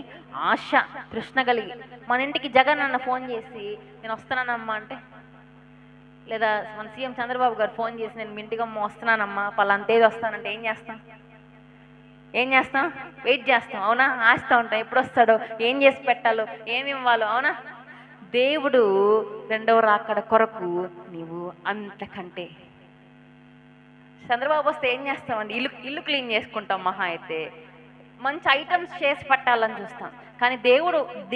ఆశ, తృష్ణ కలిగి. మన ఇంటికి జగన్ అన్న ఫోన్ చేసి నేను వస్తున్నానమ్మా అంటే, లేదా మన సీఎం చంద్రబాబు గారు ఫోన్ చేసి నేను మీ ఇంటికమ్మ వస్తున్నానమ్మా పలాంతేది వస్తానంటే ఏం చేస్తాం? వెయిట్ చేస్తాం, అవునా? ఆశతో ఉంటాం, ఎప్పుడు వస్తాడో, ఏం చేసి పెట్టాలో, ఏమి ఇవ్వాలో, అవునా? దేవుడు 2వ రాకడ కొరకు నీవు అంతకంటే. చంద్రబాబు వస్తే ఏం చేస్తామండి? ఇల్లు క్లీన్ చేసుకుంటాం, మహా అయితే మంచి ఐటమ్స్ చేసి పట్టాలని చూస్తాం. కానీ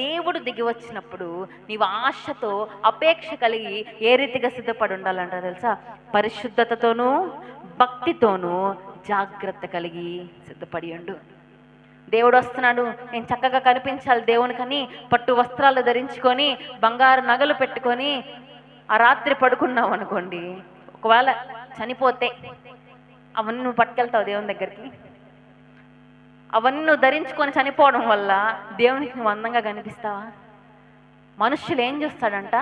దేవుడు దిగి వచ్చినప్పుడు నీవు ఆశతో అపేక్ష కలిగి ఏ రీతిగా సిద్ధపడి ఉండాలంట తెలుసా? పరిశుద్ధతతోనూ భక్తితోనూ జాగ్రత్త కలిగి సిద్ధపడి ఉండు. దేవుడు వస్తున్నాడు, నేను చక్కగా కనిపించాలి దేవునికని పట్టు వస్త్రాలు ధరించుకొని బంగారు నగలు పెట్టుకొని ఆ రాత్రి పడుకున్నావు అనుకోండి, ఒకవేళ చనిపోతే అవన్నీ నువ్వు పట్టుకెళ్తావు దేవుని దగ్గరికి. అవన్నీ నువ్వు ధరించుకొని చనిపోవడం వల్ల దేవునికి నువ్వు అందంగా కనిపిస్తావా? మనుష్యులు ఏం చూస్తాడంట?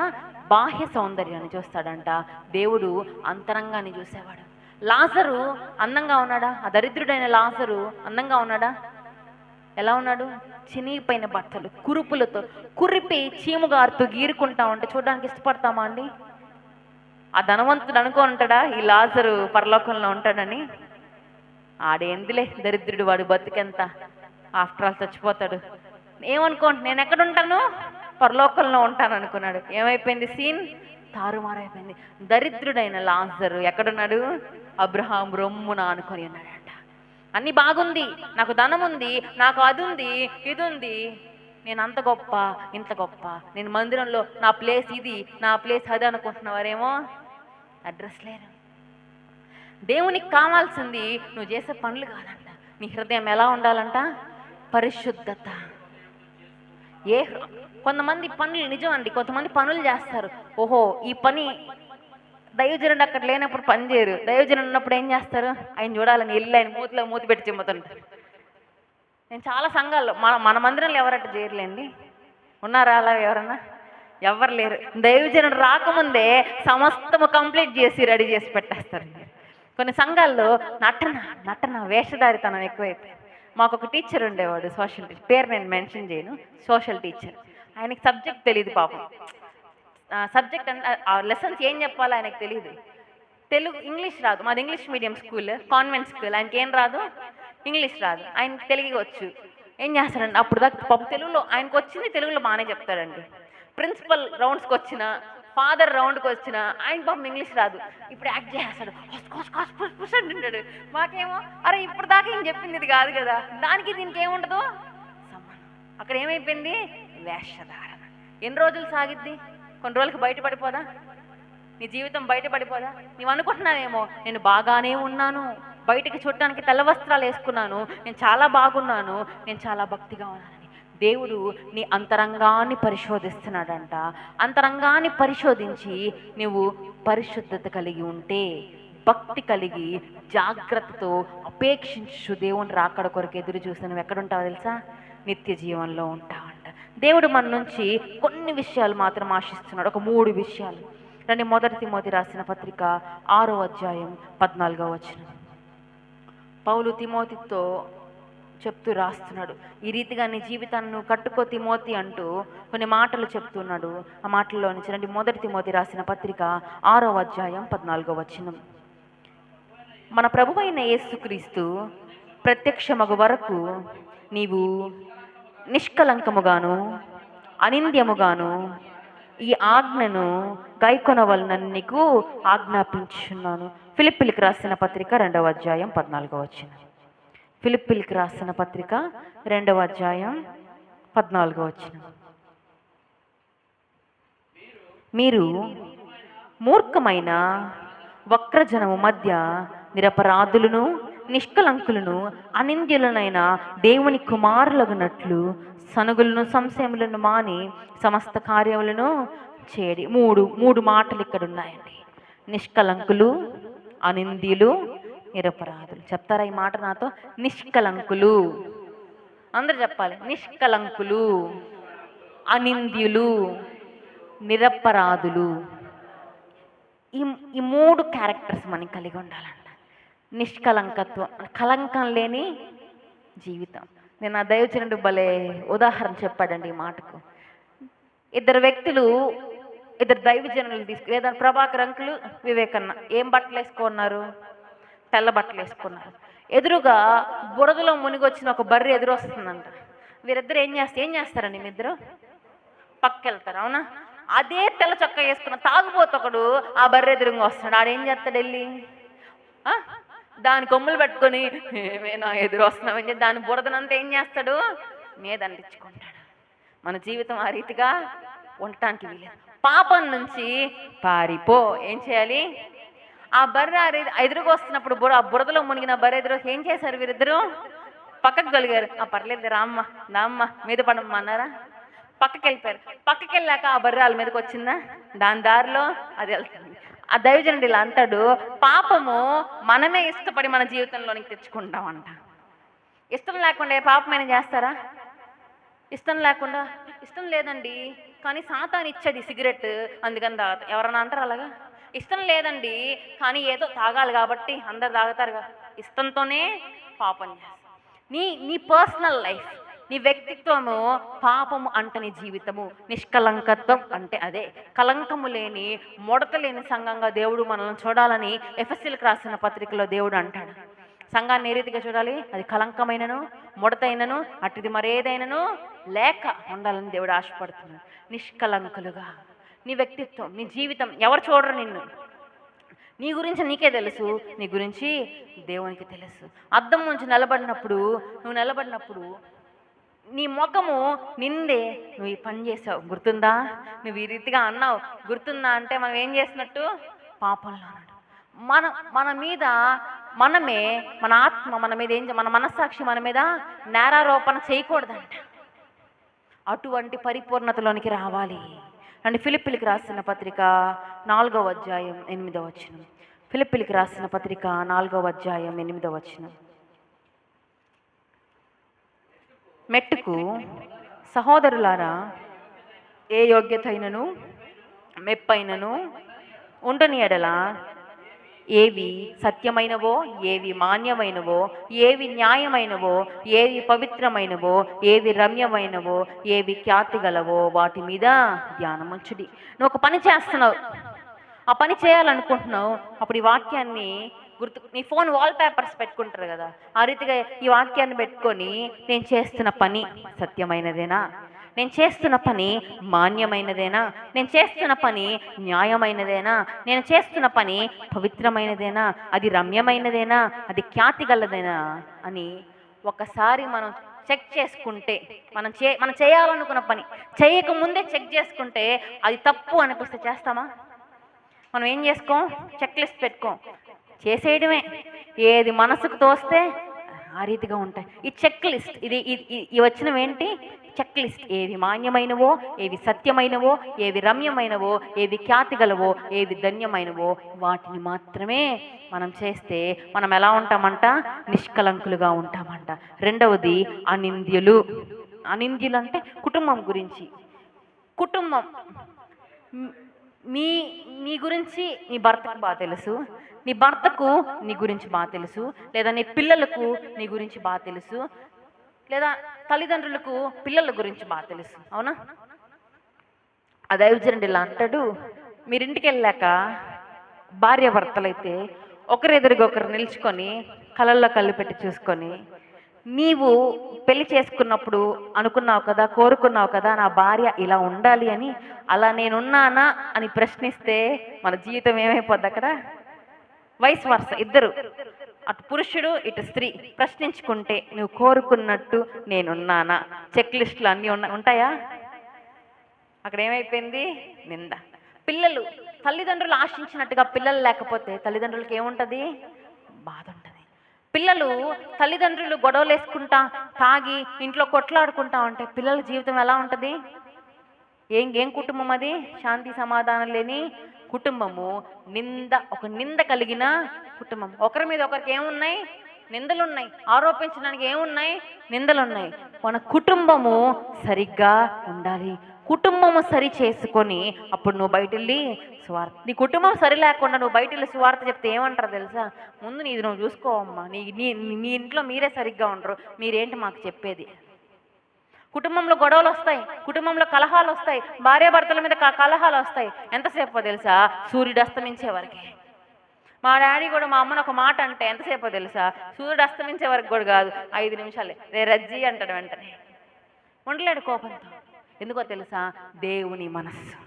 బాహ్య సౌందర్యాన్ని చూస్తాడంట. దేవుడు అంతరంగాన్ని చూసేవాడు. లాజరు అందంగా ఉన్నాడా? ఆ దరిద్రుడైన లాజరు అందంగా ఉన్నాడా? ఎలా ఉన్నాడు? చినిగిపోయిన బట్టలు, కురుపులతో కురిపి చీముగారుతూ గీరుకుంటా ఉంటే చూడడానికి ఇష్టపడతామా అండి? ఆ ధనవంతుడు అనుకుంటాడా ఈ లాజరు పరలోకంలో ఉంటాడని? ఆడేందులే దరిద్రుడు, వాడు బతికెంత, ఆఫ్టర్ ఆల్ చచ్చిపోతాడు. నేను ఎక్కడుంటాను? పరలోకంలో ఉంటాను అనుకున్నాడు. ఏమైపోయింది? సీన్ తారుమారైపోయింది. దరిద్రుడైన లాజరు ఎక్కడున్నాడు? అబ్రహాం రొమ్మున ఆనుకొని ఉన్నాడంట. అన్ని బాగుంది, నాకు ధనం ఉంది, నాకు అది ఉంది, ఇది ఉంది, నేను అంత గొప్ప, ఇంత గొప్ప, నేను మందిరంలో నా ప్లేస్ ఇది, నా ప్లేస్ అది అనుకుంటున్నవారేమో అడ్రస్ లేరు. దేవునికి కావాల్సింది నువ్వు చేసే పనులు కాదంట. నీ హృదయం ఎలా ఉండాలంట? పరిశుద్ధత. కొంతమంది పనులు నిజం అండి, కొంతమంది పనులు చేస్తారు. ఓహో ఈ పని దైవజనుడు అక్కడ లేనప్పుడు పని చేయరు, దైవజనుడు ఉన్నప్పుడు ఏం చేస్తారు? ఆయన చూడాలని వెళ్ళి ఆయన మూతిలో మూతి పెట్టి చిమ్ముతుంటారు. నేను చాలా సంఘాల్లో మన మందిరంలో ఎవరట్టు చేయరులేండి. ఉన్నారా అలా ఎవరన్నా? ఎవరు లేరు. దైవజనుడు రాకముందే సమస్తము కంప్లీట్ చేసి రెడీ చేసి పెట్టేస్తారు. కొన్ని సంఘాల్లో నటన నటన వేషధారితనం ఎక్కువైపోయింది. మాకు ఒక టీచర్ ఉండేవాడు, సోషల్ టీచర్, పేరు నేను మెన్షన్ చేయను, సోషల్ టీచర్. ఆయనకి సబ్జెక్ట్ తెలియదు పాపం. సబ్జెక్ట్ అంటే ఆ లెసన్స్ ఏం చెప్పాలో ఆయనకు తెలియదు. తెలుగు ఇంగ్లీష్ రాదు, మాది English medium school, convent school. ఆయనకి ఏం రాదు, ఇంగ్లీష్ రాదు, ఆయనకి తెలుగు వచ్చు. ఏం చేస్తాడండి అప్పుడు దాకా పాపం తెలుగులో ఆయనకు వచ్చింది, తెలుగులో బాగానే చెప్తాడండి. ప్రిన్సిపల్ రౌండ్స్కి వచ్చిన, ఫాదర్ రౌండ్కి వచ్చిన ఆయన పాపం ఇంగ్లీష్ రాదు. ఇప్పుడు యాక్ట్ చేస్తాడు, అంటుంటాడు. మాకేమో అరే ఇప్పుడు దాకా ఏం చెప్పింది ఇది కాదు కదా, దానికి దీనికి ఏముండదు సంబంధం. అక్కడ ఏమైపోయింది, వేషధారణ. ఎన్ని రోజులు సాగిద్ది? కొన్ని రోజులకి బయటపడిపోదా? నీ జీవితం బయటపడిపోదా? నువ్వు అనుకుంటున్నావేమో నేను బాగానే ఉన్నాను, బయటికి చూడటానికి తెల్ల వస్త్రాలు వేసుకున్నాను, నేను చాలా బాగున్నాను, నేను చాలా భక్తిగా ఉన్నానని. దేవుడు నీ అంతరంగాన్ని పరిశోధిస్తున్నాడంట. అంతరంగాన్ని పరిశోధించి నువ్వు పరిశుద్ధత కలిగి ఉంటే, భక్తి కలిగి జాగ్రత్తతో అపేక్షించు దేవుని రాకడ కొరకు ఎదురు చూసి నువ్వు ఎక్కడుంటావో తెలుసా? నిత్య జీవంలో ఉంటావంట. దేవుడు మన నుంచి కొన్ని విషయాలు మాత్రం ఆశిస్తున్నాడు, ఒక 3 విషయాలు. రండి, మొదటి తిమోతి రాసిన పత్రిక 6వ అధ్యాయం 14వ వచనం. పౌలు తిమోతితో చెప్తూ రాస్తున్నాడు, ఈ రీతిగా నీ జీవితాన్ని నువ్వు కట్టుకో తిమోతి అంటూ కొన్ని మాటలు చెప్తున్నాడు. ఆ మాటల్లో నుంచి రండి, మొదటి తిమోతి రాసిన పత్రిక 6వ అధ్యాయం 14వ వచనం. మన ప్రభువైన యేసుక్రీస్తు ప్రత్యక్షమగు వరకు నీవు నిష్కలంకముగాను అనింద్యముగాను ఈ ఆజ్ఞను గైకొనవలనని నీకు ఆజ్ఞాపించున్నాను. ఫిలిప్పీలకు రాసిన పత్రిక 2వ అధ్యాయం 14వ వచనం. ఫిలిప్పీలకు రాసిన పత్రిక 2వ అధ్యాయం 14వ వచనం. మీరు మూర్ఖమైన వక్రజనము మధ్య నిరపరాధులను నిష్కలంకులను అనింద్యులనైన దేవుని కుమారులగునట్లు సనుగులను సంశయములను మాని సమస్త కార్యములను చేయడి. మూడు మాటలు ఇక్కడ ఉన్నాయండి. నిష్కలంకులు, అనింద్యులు, నిరపరాధులు. చెప్తారా ఈ మాట నాతో? నిష్కలంకులు. అందరు చెప్పాలి. నిష్కలంకులు, అనింద్యులు, నిరపరాధులు. ఈ 3 క్యారెక్టర్స్ మనం కలిగి ఉండాలంట. నిష్కలంకత్వం, కలంకం లేని జీవితం. నేను ఆ దైవజనుడు భలే ఉదాహరణ చెప్పాడండి ఈ మాటకు. ఇద్దరు దైవజనులు లేదా ప్రభాకర్ అంకులు, వివేకన్న ఏం బట్టలు వేసుకున్నారు? తెల్ల బట్టలు వేసుకున్నారు. ఎదురుగా బురదలో మునిగొచ్చిన ఒక బర్రె ఎదురు వస్తుందంట. వీరిద్దరు ఏం చేస్తారండి? మీ ఇద్దరు పక్కెళ్తారు, అవునా? అదే తెల్ల చొక్కా వేసుకున్న తాగుబోతొకడు ఆ బర్రె ఎదురుగా వస్తున్నాడు. ఆడేం చేస్తాడు? వెళ్ళి దాని కొమ్ములు పెట్టుకొని ఏమైనా ఎదురు వస్తున్నామని చెప్పి దాని బురదనంతా ఏం చేస్తాడు? మీద అంటించుకుంటాడు. మన జీవితం ఆ రీతిగా ఉండటానికి వీలేదు. పాపం నుంచి పారిపో. ఏం చేయాలి? ఆ బర్రె ఎదురుగా వస్తున్నప్పుడు ఆ బురదలో మునిగిన బర్రె ఎదురు ఏం చేశారు? వీరిద్దరూ పక్కకు కలిగారు. పర్లేదు రామ్మ నామ్మ మీద పడమ్మ అన్నారా? పక్కకి వెళ్ళిపోయారు. పక్కకి వెళ్ళాక ఆ బర్రె వాళ్ళ మీదకి వచ్చిందా? దాని దారిలో అది వెళ్తుంది. ఆ దైవజనుడు ఇలా అంటాడు, పాపము మనమే ఇష్టపడి మన జీవితంలోనికి తెచ్చుకుంటామంట. ఇష్టం లేకుండా పాపమైనా చేస్తారా? ఇష్టం లేకుండా, ఇష్టం లేదండి కానీ సాతాను ఇచ్చేది సిగరెట్ అందుకని తాగుతా. ఎవరన్నా అంటారు అలాగా? ఇష్టం లేదండి కానీ ఏదో తాగాలి కాబట్టి అందరు తాగుతారుగా. ఇష్టంతోనే పాపం చేస్తారు. నీ పర్సనల్ లైఫ్, నీ వ్యక్తిత్వము పాపము అంటని జీవితము. నిష్కలంకత్వం అంటే అదే. కలంకము లేని, ముడత లేని సంఘంగా దేవుడు మనల్ని చూడాలని ఎఫెసీయులకు రాసిన పత్రికలో దేవుడు అంటాడు. సంఘాన్ని ఏ రీతిగా చూడాలి? అది కలంకమైనను ముడతైనను అటుది మరేదైనను లేక ఉండాలని దేవుడు ఆశపడుతున్నాడు. నిష్కలంకులుగా నీ వ్యక్తిత్వం, నీ జీవితం ఎవరు చూడరు నిన్ను. నీ గురించి నీకే తెలుసు, నీ గురించి దేవునికి తెలుసు. అద్దం నుంచి నువ్వు నిలబడినప్పుడు నీ ముఖము నిందే నువ్వు ఈ పని చేసావు గుర్తుందా, నువ్వు ఈ రీతిగా అన్నావు గుర్తుందా అంటే మనం ఏం చేసినట్టు? పాపంలో అన్నాడు. మన మీద మనమే, మన ఆత్మ మన మీద మన మనస్సాక్షి మన మీద నేరారోపణ చేయకూడదంట. అటువంటి పరిపూర్ణతలోనికి రావాలి. అండ్ ఫిలిప్పీలకు రాసిన పత్రిక 4వ అధ్యాయం 8వ వచనం. ఫిలిప్పీలకు రాసిన పత్రిక 4వ అధ్యాయం 8వ వచనం. మెట్టుకు సహోదరులారా ఏ యోగ్యత అయినను మెప్పైనను ఉండని ఎడల ఏవి సత్యమైనవో, ఏవి మాన్యమైనవో, ఏవి న్యాయమైనవో, ఏవి పవిత్రమైనవో, ఏవి రమ్యమైనవో, ఏవి ఖ్యాతి గలవో వాటి మీద ధ్యానముంచుడి. నువ్వు ఒక పని చేస్తున్నావు, ఆ పని చేయాలనుకుంటున్నావు, అప్పుడు ఈ వాక్యాన్ని నీ ఫోన్ వాల్ పేపర్స్ పెట్టుకుంటారు కదా, ఆ రీతిగా ఈ వాక్యాన్ని పెట్టుకొని నేను చేస్తున్న పని సత్యమైనదేనా, నేను చేస్తున్న పని మాన్యమైనదేనా, నేను చేస్తున్న పని న్యాయమైనదేనా, నేను చేస్తున్న పని పవిత్రమైనదేనా, అది రమ్యమైనదేనా, అది ఖ్యాతి గలదేనా అని ఒకసారి మనం చెక్ చేసుకుంటే, మనం చేయాలనుకున్న పని చేయకముందే చెక్ చేసుకుంటే అది తప్పు అనిపిస్తే చేస్తామా? మనం ఏం చేసుకోం, చెక్ లిస్ట్ పెట్టుకోం, చేసేయడమే. ఏది మనసుకు తోస్తే ఆ రీతిగా ఉంటాయి. ఈ చెక్ లిస్ట్ ఇది వచ్చినవి ఏంటి? Check list. ఏవి మాన్యమైనవో, ఏవి సత్యమైనవో, ఏవి రమ్యమైనవో, ఏవి ఖ్యాతి గలవో, ఏవి ధన్యమైనవో వాటిని మాత్రమే మనం చేస్తే మనం ఎలా ఉంటామంట? నిష్కలంకులుగా ఉంటామంట. రెండవది అనింద్యులు. అనింద్యులు అంటే కుటుంబం గురించి. కుటుంబం నీ గురించి నీ భర్తకు బాగా తెలుసు, నీ భర్తకు నీ గురించి బాగా తెలుసు, లేదా నీ పిల్లలకు నీ గురించి బాగా తెలుసు, లేదా తల్లిదండ్రులకు పిల్లల గురించి బాగా తెలుసు. అవునా? ఆ దైవజనుడు ఇలా అంటాడు, మీరింటికి వెళ్ళాక భార్యాభర్తలైతే ఒకరెదురుగా నిల్చుకొని కళ్ళల్లో కళ్ళు పెట్టి చూసుకొని, నీవు పెళ్లి చేసుకున్నప్పుడు అనుకున్నావు కదా, కోరుకున్నావు కదా నా భార్య ఇలా ఉండాలి అని, అలా నేనున్నానా అని ప్రశ్నిస్తే మన జీవితం ఏమైపోద్ది అక్కడ? Vice versa. ఇద్దరు, అటు పురుషుడు ఇటు స్త్రీ ప్రశ్నించుకుంటే నువ్వు కోరుకున్నట్టు నేనున్నానా, చెక్ లిస్టులు అన్నీ ఉంటాయా? అక్కడ ఏమైపోయింది? నింద. పిల్లలు తల్లిదండ్రులు ఆశించినట్టుగా పిల్లలు లేకపోతే తల్లిదండ్రులకి ఏముంటుంది? బాధ ఉంటుంది. పిల్లలు తల్లిదండ్రులు గొడవలు వేసుకుంటా తాగి ఇంట్లో కొట్లాడుకుంటా ఉంటే పిల్లల జీవితం ఎలా ఉంటుంది? ఏం కుటుంబం అది? శాంతి సమాధానం లేని కుటుంబము. ఒక నింద కలిగిన కుటుంబం. ఒకరి మీద ఒకరికి ఏమున్నాయి? నిందలున్నాయి. ఆరోపించడానికి ఏమున్నాయి? నిందలున్నాయి. మన కుటుంబము సరిగ్గా ఉండాలి. కుటుంబము సరి చేసుకొని అప్పుడు నువ్వు బయట వెళ్ళి సువార్త. నీ కుటుంబం సరి లేకుండా నువ్వు బయట వెళ్ళి సువార్త చెప్తే ఏమంటారు తెలుసా? ముందు నీది నువ్వు చూసుకోవమ్మా, మీ ఇంట్లో మీరే సరిగ్గా ఉండరు, మీరేంటి మాకు చెప్పేది? కుటుంబంలో గొడవలు వస్తాయి, కుటుంబంలో కలహాలు వస్తాయి, భార్యాభర్తల మీద కలహాలు వస్తాయి. ఎంతసేపో తెలుసా? సూర్యుడు అస్తమించే వరకే. మా డాడీ కూడా మా అమ్మను ఒక మాట అంటే ఎంతసేపో తెలుసా? సూర్యుడు అస్తమించే వరకు కూడా కాదు, 5 నిమిషాలే. రజ్జి అంటాడు వెంటనే. ఉండలేడు కోపంతో. ఎందుకో తెలుసా? దేవుని మనస్సు,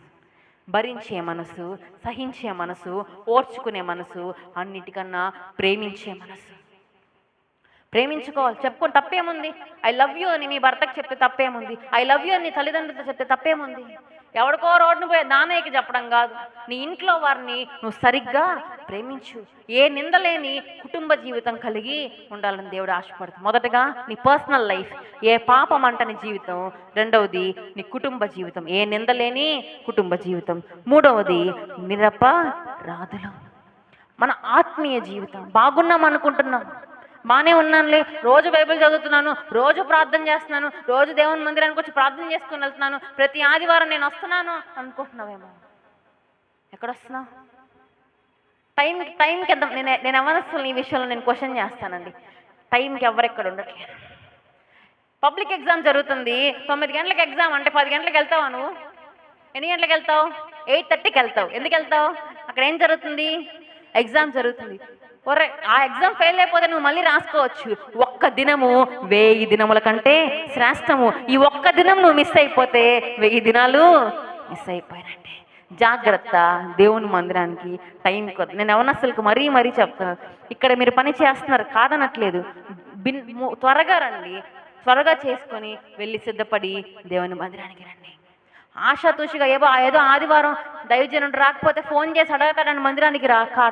భరించే మనసు, సహించే మనసు, ఓర్చుకునే మనసు, అన్నిటికన్నా ప్రేమించే మనసు. ప్రేమించుకోవాలి. చెప్పుకొని తప్పేముంది? ఐ లవ్ యూ అని మీ భర్తకు చెప్తే తప్పేముంది? ఐ లవ్ యూ అని తల్లిదండ్రులతో చెప్తే తప్పేముంది? ఎవరికో రోడ్డును పోయే నాన్నయ్యకి చెప్పడం కాదు, నీ ఇంట్లో వారిని నువ్వు సరిగ్గా ప్రేమించు. ఏ నిందలేని కుటుంబ జీవితం కలిగి ఉండాలని దేవుడు ఆశపడుతుంది. మొదటగా నీ పర్సనల్ లైఫ్, ఏ పాపం అంటని జీవితం. రెండవది నీ కుటుంబ జీవితం, ఏ నిందలేని కుటుంబ జీవితం. మూడవది నిరపరాధులు. మన ఆత్మీయ జీవితం. బాగున్నాం అనుకుంటున్నాం, బాగానే ఉన్నానులే, రోజు బైబిల్ చదువుతున్నాను, రోజు ప్రార్థన చేస్తున్నాను, రోజు దేవుని మందిరానికి వచ్చి ప్రార్థన చేసుకుని వెళ్తున్నాను, ప్రతి ఆదివారం నేను వస్తున్నాను అనుకుంటున్నావేమో. ఎక్కడొస్తున్నావు? టైంకి ఎంత? నేను ఎవరస్తులు ఈ విషయంలో నేను క్వశ్చన్ చేస్తానండి. టైంకి ఎవరెక్కడ ఉండట్లేదు. పబ్లిక్ ఎగ్జామ్ జరుగుతుంది, 9 గంటలకు ఎగ్జామ్ అంటే 10 గంటలకు వెళ్తావా నువ్వు? ఎన్ని గంటలకు వెళ్తావు? 8:30కి వెళ్తావు. ఎందుకు వెళ్తావు? అక్కడ ఏం జరుగుతుంది? ఎగ్జామ్ జరుగుతుంది. ఆ ఎగ్జామ్ ఫెయిల్ అయిపోతే నువ్వు మళ్ళీ రాసుకోవచ్చు. ఒక్క దినము 1000 దినముల కంటే శ్రేష్టము. ఈ ఒక్క దినం నువ్వు మిస్ అయిపోతే 1000 దినాలు మిస్ అయిపోయినట్టే. జాగ్రత్త. దేవుని మందిరానికి టైంకి వద్దు. నేను ఎవరసలుకు మరీ చెప్తున్నాను, ఇక్కడ మీరు పని చేస్తున్నారు కాదనట్లేదు, త్వరగా రండి, త్వరగా చేసుకొని వెళ్ళి సిద్ధపడి దేవుని మందిరానికి రండి. ఆశాతోషిగా ఏదో ఆదివారం దైవజనుడు రాకపోతే ఫోన్ చేసి అడగతాడని మందిరానికి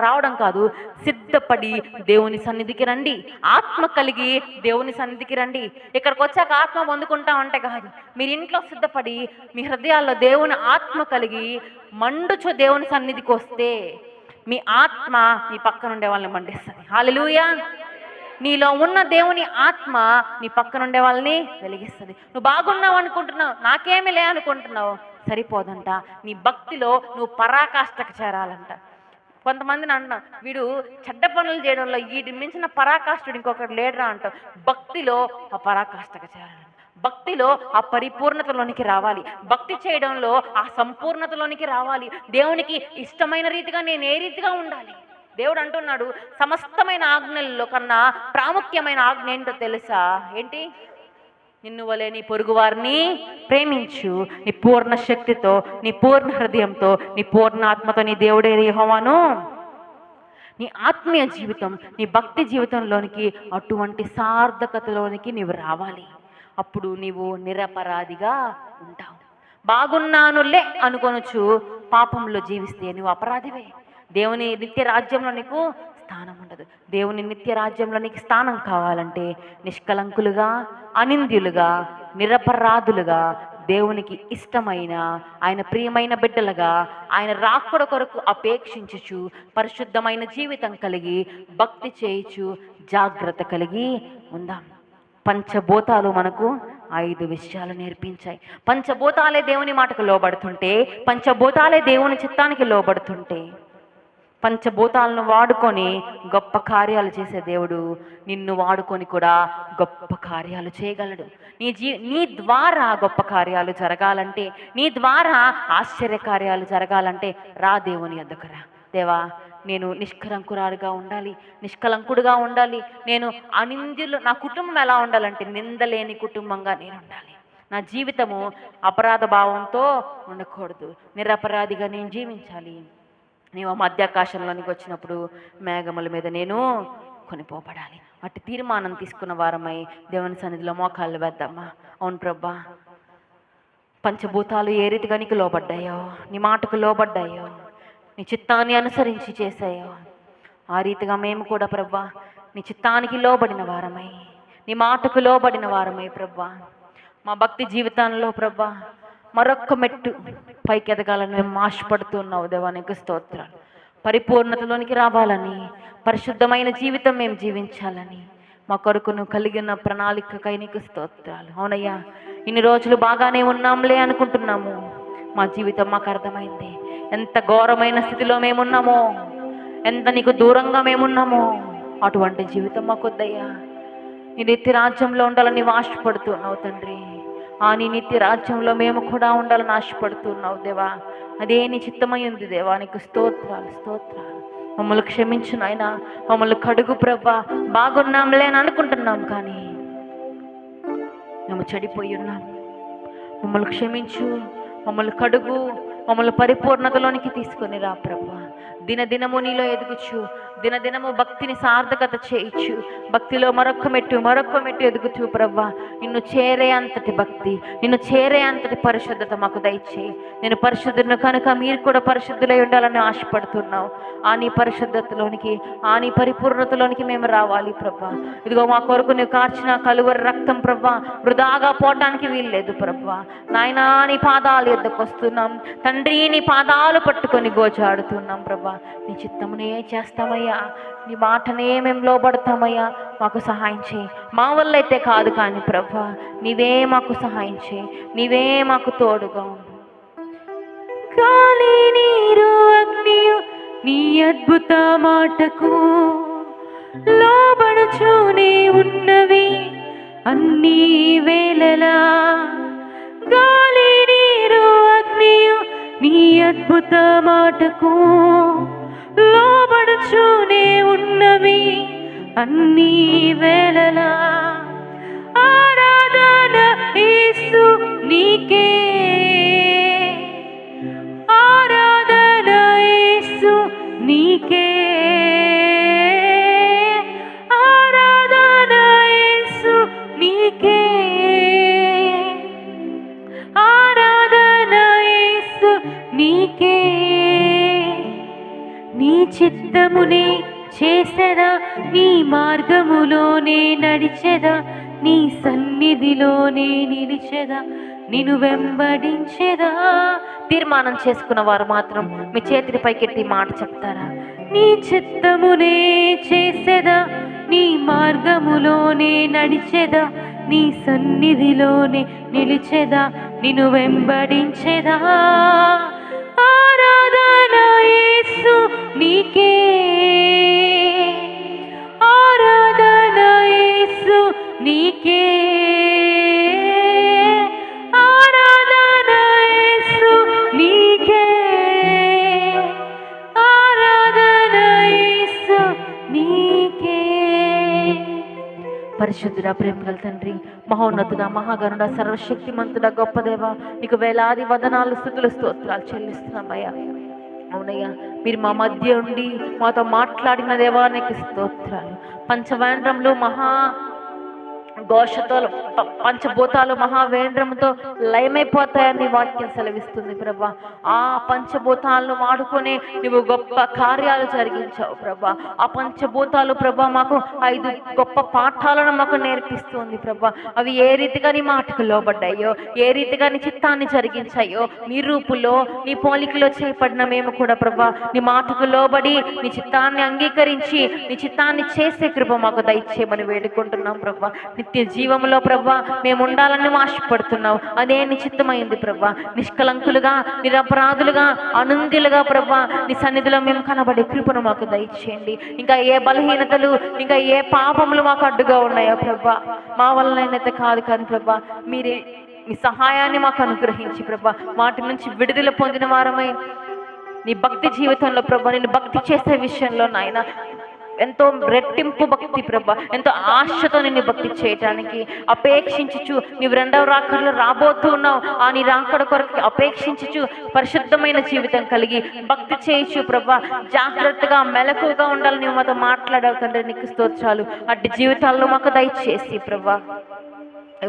రావడం కాదు, సిద్ధపడి దేవుని సన్నిధికి రండి, ఆత్మ కలిగి దేవుని సన్నిధికి రండి. ఇక్కడికి వచ్చాక ఆత్మ పొందుకుంటామంటే కాదు, మీరు ఇంట్లో సిద్ధపడి మీ హృదయాల్లో దేవుని ఆత్మ కలిగి మండుచు దేవుని సన్నిధికి వస్తే మీ ఆత్మ మీ పక్కనుండే వాళ్ళని మండిస్తుంది. హల్లెలూయా. నీలో ఉన్న దేవుని ఆత్మ నీ పక్కనుండే వాళ్ళని వెలిగిస్తుంది. నువ్వు బాగున్నావు అనుకుంటున్నావు, నాకేమీ లే అనుకుంటున్నావు, సరిపోదంట. నీ భక్తిలో నువ్వు పరాకాష్ఠకు చేరాలంట. కొంతమందిని అంటున్నాం, వీడు చెడ్డ పనులు చేయడంలో వీడి మించిన పరాకాష్ఠుడు ఇంకొకటి లేడురా అంటాం. భక్తిలో ఆ పరాకాష్ఠకు చేరాలి, భక్తిలో ఆ పరిపూర్ణతలోనికి రావాలి, భక్తి చేయడంలో ఆ సంపూర్ణతలోనికి రావాలి. దేవునికి ఇష్టమైన రీతిగా నేను ఏ రీతిగా ఉండాలి? దేవుడు అంటున్నాడు, సమస్తమైన ఆజ్ఞలలో కన్నా ప్రాముఖ్యమైన ఆజ్ఞ ఏంటో తెలుసా? ఏంటి? నిన్ను వలె నీ పొరుగు వారిని ప్రేమించు, నీ పూర్ణ శక్తితో, నీ పూర్ణ హృదయంతో, నీ పూర్ణ ఆత్మతో. నీ దేవుడే యెహోవాను. నీ ఆత్మీయ జీవితం, నీ భక్తి జీవితంలోనికి అటువంటి సార్థకతలోనికి నీవు రావాలి. అప్పుడు నీవు నిరపరాధిగా ఉంటావు. బాగున్నానులే అనుకొనొచ్చు పాపంలో జీవిస్తే నువ్వు అపరాధివే. దేవుని నిత్య రాజ్యంలో నీకు స్థానం ఉండదు. దేవుని నిత్య రాజ్యంలో నీకు స్థానం కావాలంటే నిష్కలంకులుగా, అనింద్యులుగా, నిరపరాధులుగా, దేవునికి ఇష్టమైన, ఆయన ప్రియమైన బిడ్డలుగా, ఆయన రాకడ కొరకు అపేక్షించుచు, పరిశుద్ధమైన జీవితం కలిగి, భక్తి చేయుచు, జాగ్రత్త కలిగి ఉందాం. పంచభూతాలు మనకు 5 విషయాలు నేర్పించాయి. పంచభూతాలే దేవుని మాటకు లోబడుతుంటే, పంచభూతాలే దేవుని చిత్తానికి లోబడుతుంటే, పంచభూతాలను వాడుకొని గొప్ప కార్యాలు చేసే దేవుడు నిన్ను వాడుకొని కూడా గొప్ప కార్యాలు చేయగలడు. నీ ద్వారా గొప్ప కార్యాలు జరగాలంటే, నీ ద్వారా ఆశ్చర్య కార్యాలు జరగాలంటే రా దేవుని యొద్దకు రా. దేవా, నేను నిష్కలంకురాలుగా ఉండాలి, నిష్కలంకుడుగా ఉండాలి. నేను అనింద్యులు, నా కుటుంబం ఎలా ఉండాలంటే నిందలేని కుటుంబంగా నేను ఉండాలి. నా జీవితము అపరాధ భావంతో ఉండకూడదు, నిరపరాధిగా నేను జీవించాలి. నీవు మధ్యాకాశంలోనికి వచ్చినప్పుడు మేఘముల మీద నేను కొనిపోబడాలి. అట్టి తీర్మానం తీసుకున్న వారమై దేవుని సన్నిధిలో మోకాళ్ళు వేద్దామా? అవును ప్రభా, పంచభూతాలు ఏ రీతిగా నీకు లోబడ్డాయో, నీ మాటకు లోబడ్డాయో, నీ చిత్తాన్ని అనుసరించి చేశాయో, ఆ రీతిగా మేము కూడా ప్రభా నీ చిత్తానికి లోబడిన వారమై, నీ మాటకు లోబడిన వారమై ప్రభా మా భక్తి జీవితంలో ప్రభా మరొక్క మెట్టు పైకి ఎదగాలని మేము ఆశపడుతున్నావు. దేవా, నీకు స్తోత్రాలు. పరిపూర్ణతలోనికి రావాలని, పరిశుద్ధమైన జీవితం మేము జీవించాలని మా కొరకు నువ్వు కలిగిన ప్రణాళికకై నీకు స్తోత్రాలు. అవునయ్యా, ఇన్ని రోజులు బాగానే ఉన్నాంలే అనుకుంటున్నాము. మా జీవితం మాకు అర్థమైంది. ఎంత ఘోరమైన స్థితిలో మేమున్నామో, ఎంత నీకు దూరంగా మేమున్నామో అటువంటి జీవితం మాకొద్దయ్యా. నీ నిత్య రాజ్యంలో ఉండాలని నీవు ఆశపడుతున్నావు తండ్రి. నీ నిత్య రాజ్యంలో మేము కూడా ఉండాలని ఆశపడుతున్నావు దేవా. అదే నీ చిత్తమై ఉంది దేవా. నీకు స్తోత్రాలు, స్తోత్రాలు. మమ్మల్ని క్షమించు నాయనా, మమ్మల్ని కడుగు ప్రభా. బాగున్నాంలే అని అనుకుంటున్నాం కానీ మేము చెడిపోయి ఉన్నాం. మమ్మల్ని క్షమించు, మమ్మల్ని కడుగు, మమ్మల్ని పరిపూర్ణతలోనికి తీసుకొని రా ప్రభా. దినదినము నీలో ఎదుగుచు, దినదినము భక్తిని సార్థకత చేయించు. భక్తిలో మరొక్క మెట్టు ఎదుగుచు ప్రభా. నిన్ను చేరే అంతటి భక్తి, నిన్ను చేరే అంతటి పరిశుద్ధత మాకు దయచేయి. నేను పరిశుద్ధులను కనుక మీరు కూడా పరిశుద్ధులై ఉండాలని ఆశపడుతున్నావు. నీ పరిశుద్ధతలోనికి, నీ పరిపూర్ణతలోనికి మేము రావాలి ప్రభా. ఇదిగో మా కొరకు నువ్వు కార్చిన కలువరి రక్తం ప్రభా వృధాగా పోవటానికి వీల్లేదు ప్రభా. నాయనా, నీ పాదాలు ఎద్దకు వస్తున్నాం తండ్రి, నీ పాదాలు పట్టుకొని గోచాడుతున్నాం ప్రభా. నీ చిత్తమునే చేస్తామయ్యా, నీ మాటనే మేము లోబడతామయ్యా. మాకు సహాయం చేయి. మా వల్ల అయితే కాదు కానీ ప్రభా, నీవే మాకు సహాయం చేయి, నీవే మాకు తోడుగా ఉండు. గాలి, నీరు, అగ్నియు నీ అద్భుత మాటకు లోబడుచూనే ఉన్నవి అన్ని వేళలా. గాలి, నీరు, అగ్నియు నీ అద్భుత మాటకు లోబడుచూనే ఉన్నవి అన్ని వేళలా. ఆరాధన యేసు నీకే, ఆరాధన యేసు నీకే, ఆరాధన యేసు నీకే, ఆరాధన యేసు నీకే. నీ చిత్తమునే చేసెదా, నీ మార్గములోనే నడిచెదా, నీ సన్నిధిలోనే నిలిచెదా, నిన్ను వెంబడించెదా. తీర్మానం చేసుకున్న వారు మాత్రం మీ చేతిని పైకెత్తి మాట చెప్తారా? నీ చిత్తమునే చేసెదా, నీ మార్గములోనే నడిచెదా, నీ సన్నిధిలోనే నిలిచెదా, నిన్ను వెంబడించెదా. ఆరాధన యేసు నీకే, ఆరాధన యేసు నీకే, ఆరాధన యేసు నీకే, ఆరాధన యేసు నీకే. పరిశుద్ధుడా, ప్రేమగల తండ్రి, మహోన్నతుడా, మహాగణుడ, సర్వశక్తిమంతుడా, గొప్ప దేవ, నీకు వేలాది వదనాలు, స్తుతులు, స్తోత్రాలు చెల్లిస్తున్నామయ్యా. అవునయ్యా, మీరు మా మధ్య ఉండి మాతో మాట్లాడిన దేవానికి స్తోత్రాలు. పంచవేంద్రములు మహా ఘోషతో, పంచభూతాలు మహావేంద్రంతో లయమైపోతాయని వాక్యం సెలవిస్తుంది ప్రభా. ఆ పంచభూతాలను వాడుకొని నువ్వు గొప్ప కార్యాలు జరిగించావు ప్రభా. ఆ పంచభూతాలు ప్రభా మాకు 5 గొప్ప పాఠాలను మాకు నేర్పిస్తుంది ప్రభా. అవి ఏ రీతిగా నీ మాటకు లోబడ్డాయో, ఏ రీతిగా నీ చిత్తాన్ని జరిగించాయో, నీ రూపులో నీ పోలికలో చేయబడిన మేము కూడా ప్రభా నీ మాటకు లోబడి నీ చిత్తాన్ని అంగీకరించి నీ చిత్తాన్ని చేసే కృప మాకు దయచేయమని వేడుకుంటున్నాం ప్రభా. నిత్య జీవంలో ప్రభా మేము ఉండాలని ఆశపడుతున్నావు. అదే నిశ్చితమైంది ప్రభా. నిష్కలంకులుగా, నిరపరాధులుగా, అనంతులుగా ప్రభా నీ సన్నిధిలో మేము కనబడే కృపను మాకు దయచేయండి. ఇంకా ఏ బలహీనతలు, ఇంకా ఏ పాపములు మాకు అడ్డుగా ఉన్నాయో ప్రభా, మా వలనైతే కాదు కానీ ప్రభా మీరే మీ సహాయాన్ని మాకు అనుగ్రహించి ప్రభా వాటి నుంచి విడుదల పొందిన వారమై నీ భక్తి జీవితంలో ప్రభా నేను భక్తి చేసే విషయంలో నాయన ఎంతో రెట్టింపు భక్తి ప్రభా, ఎంతో ఆశతో నిన్ను భక్తి చేయటానికి అపేక్షించుచు నీవు 2వ రాకడలో రాబోతున్నావు. ఆ నీ రాకడ కొరకు అపేక్షించుచు పరిశుద్ధమైన జీవితం కలిగి భక్తి చేయొచ్చు ప్రభా. జాగ్రత్తగా మెలకుగా ఉండాలని నువ్వు మాతో మాట్లాడావు తండ్రి, నీకు స్తోత్రాలు. అట్టి జీవితాల్లో మాకు దయచేసి ప్రభా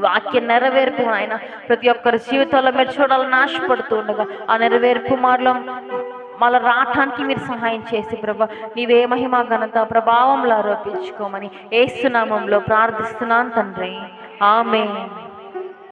వాక్య నెరవేర్పు ఆయన ప్రతి ఒక్కరి జీవితాల్లో మీరు చూడాలని ఆశపడుతూ ఉండగా ఆ నెరవేర్పు మాటలో మళ్ళీ రావటానికి మీరు సహాయం చేసి ప్రభా నీవే మహిమ ఘనత ప్రభావంలో ఆరోపించుకోమని యేసు నామములో ప్రార్థిస్తున్నాను తండ్రి. ఆమేన్.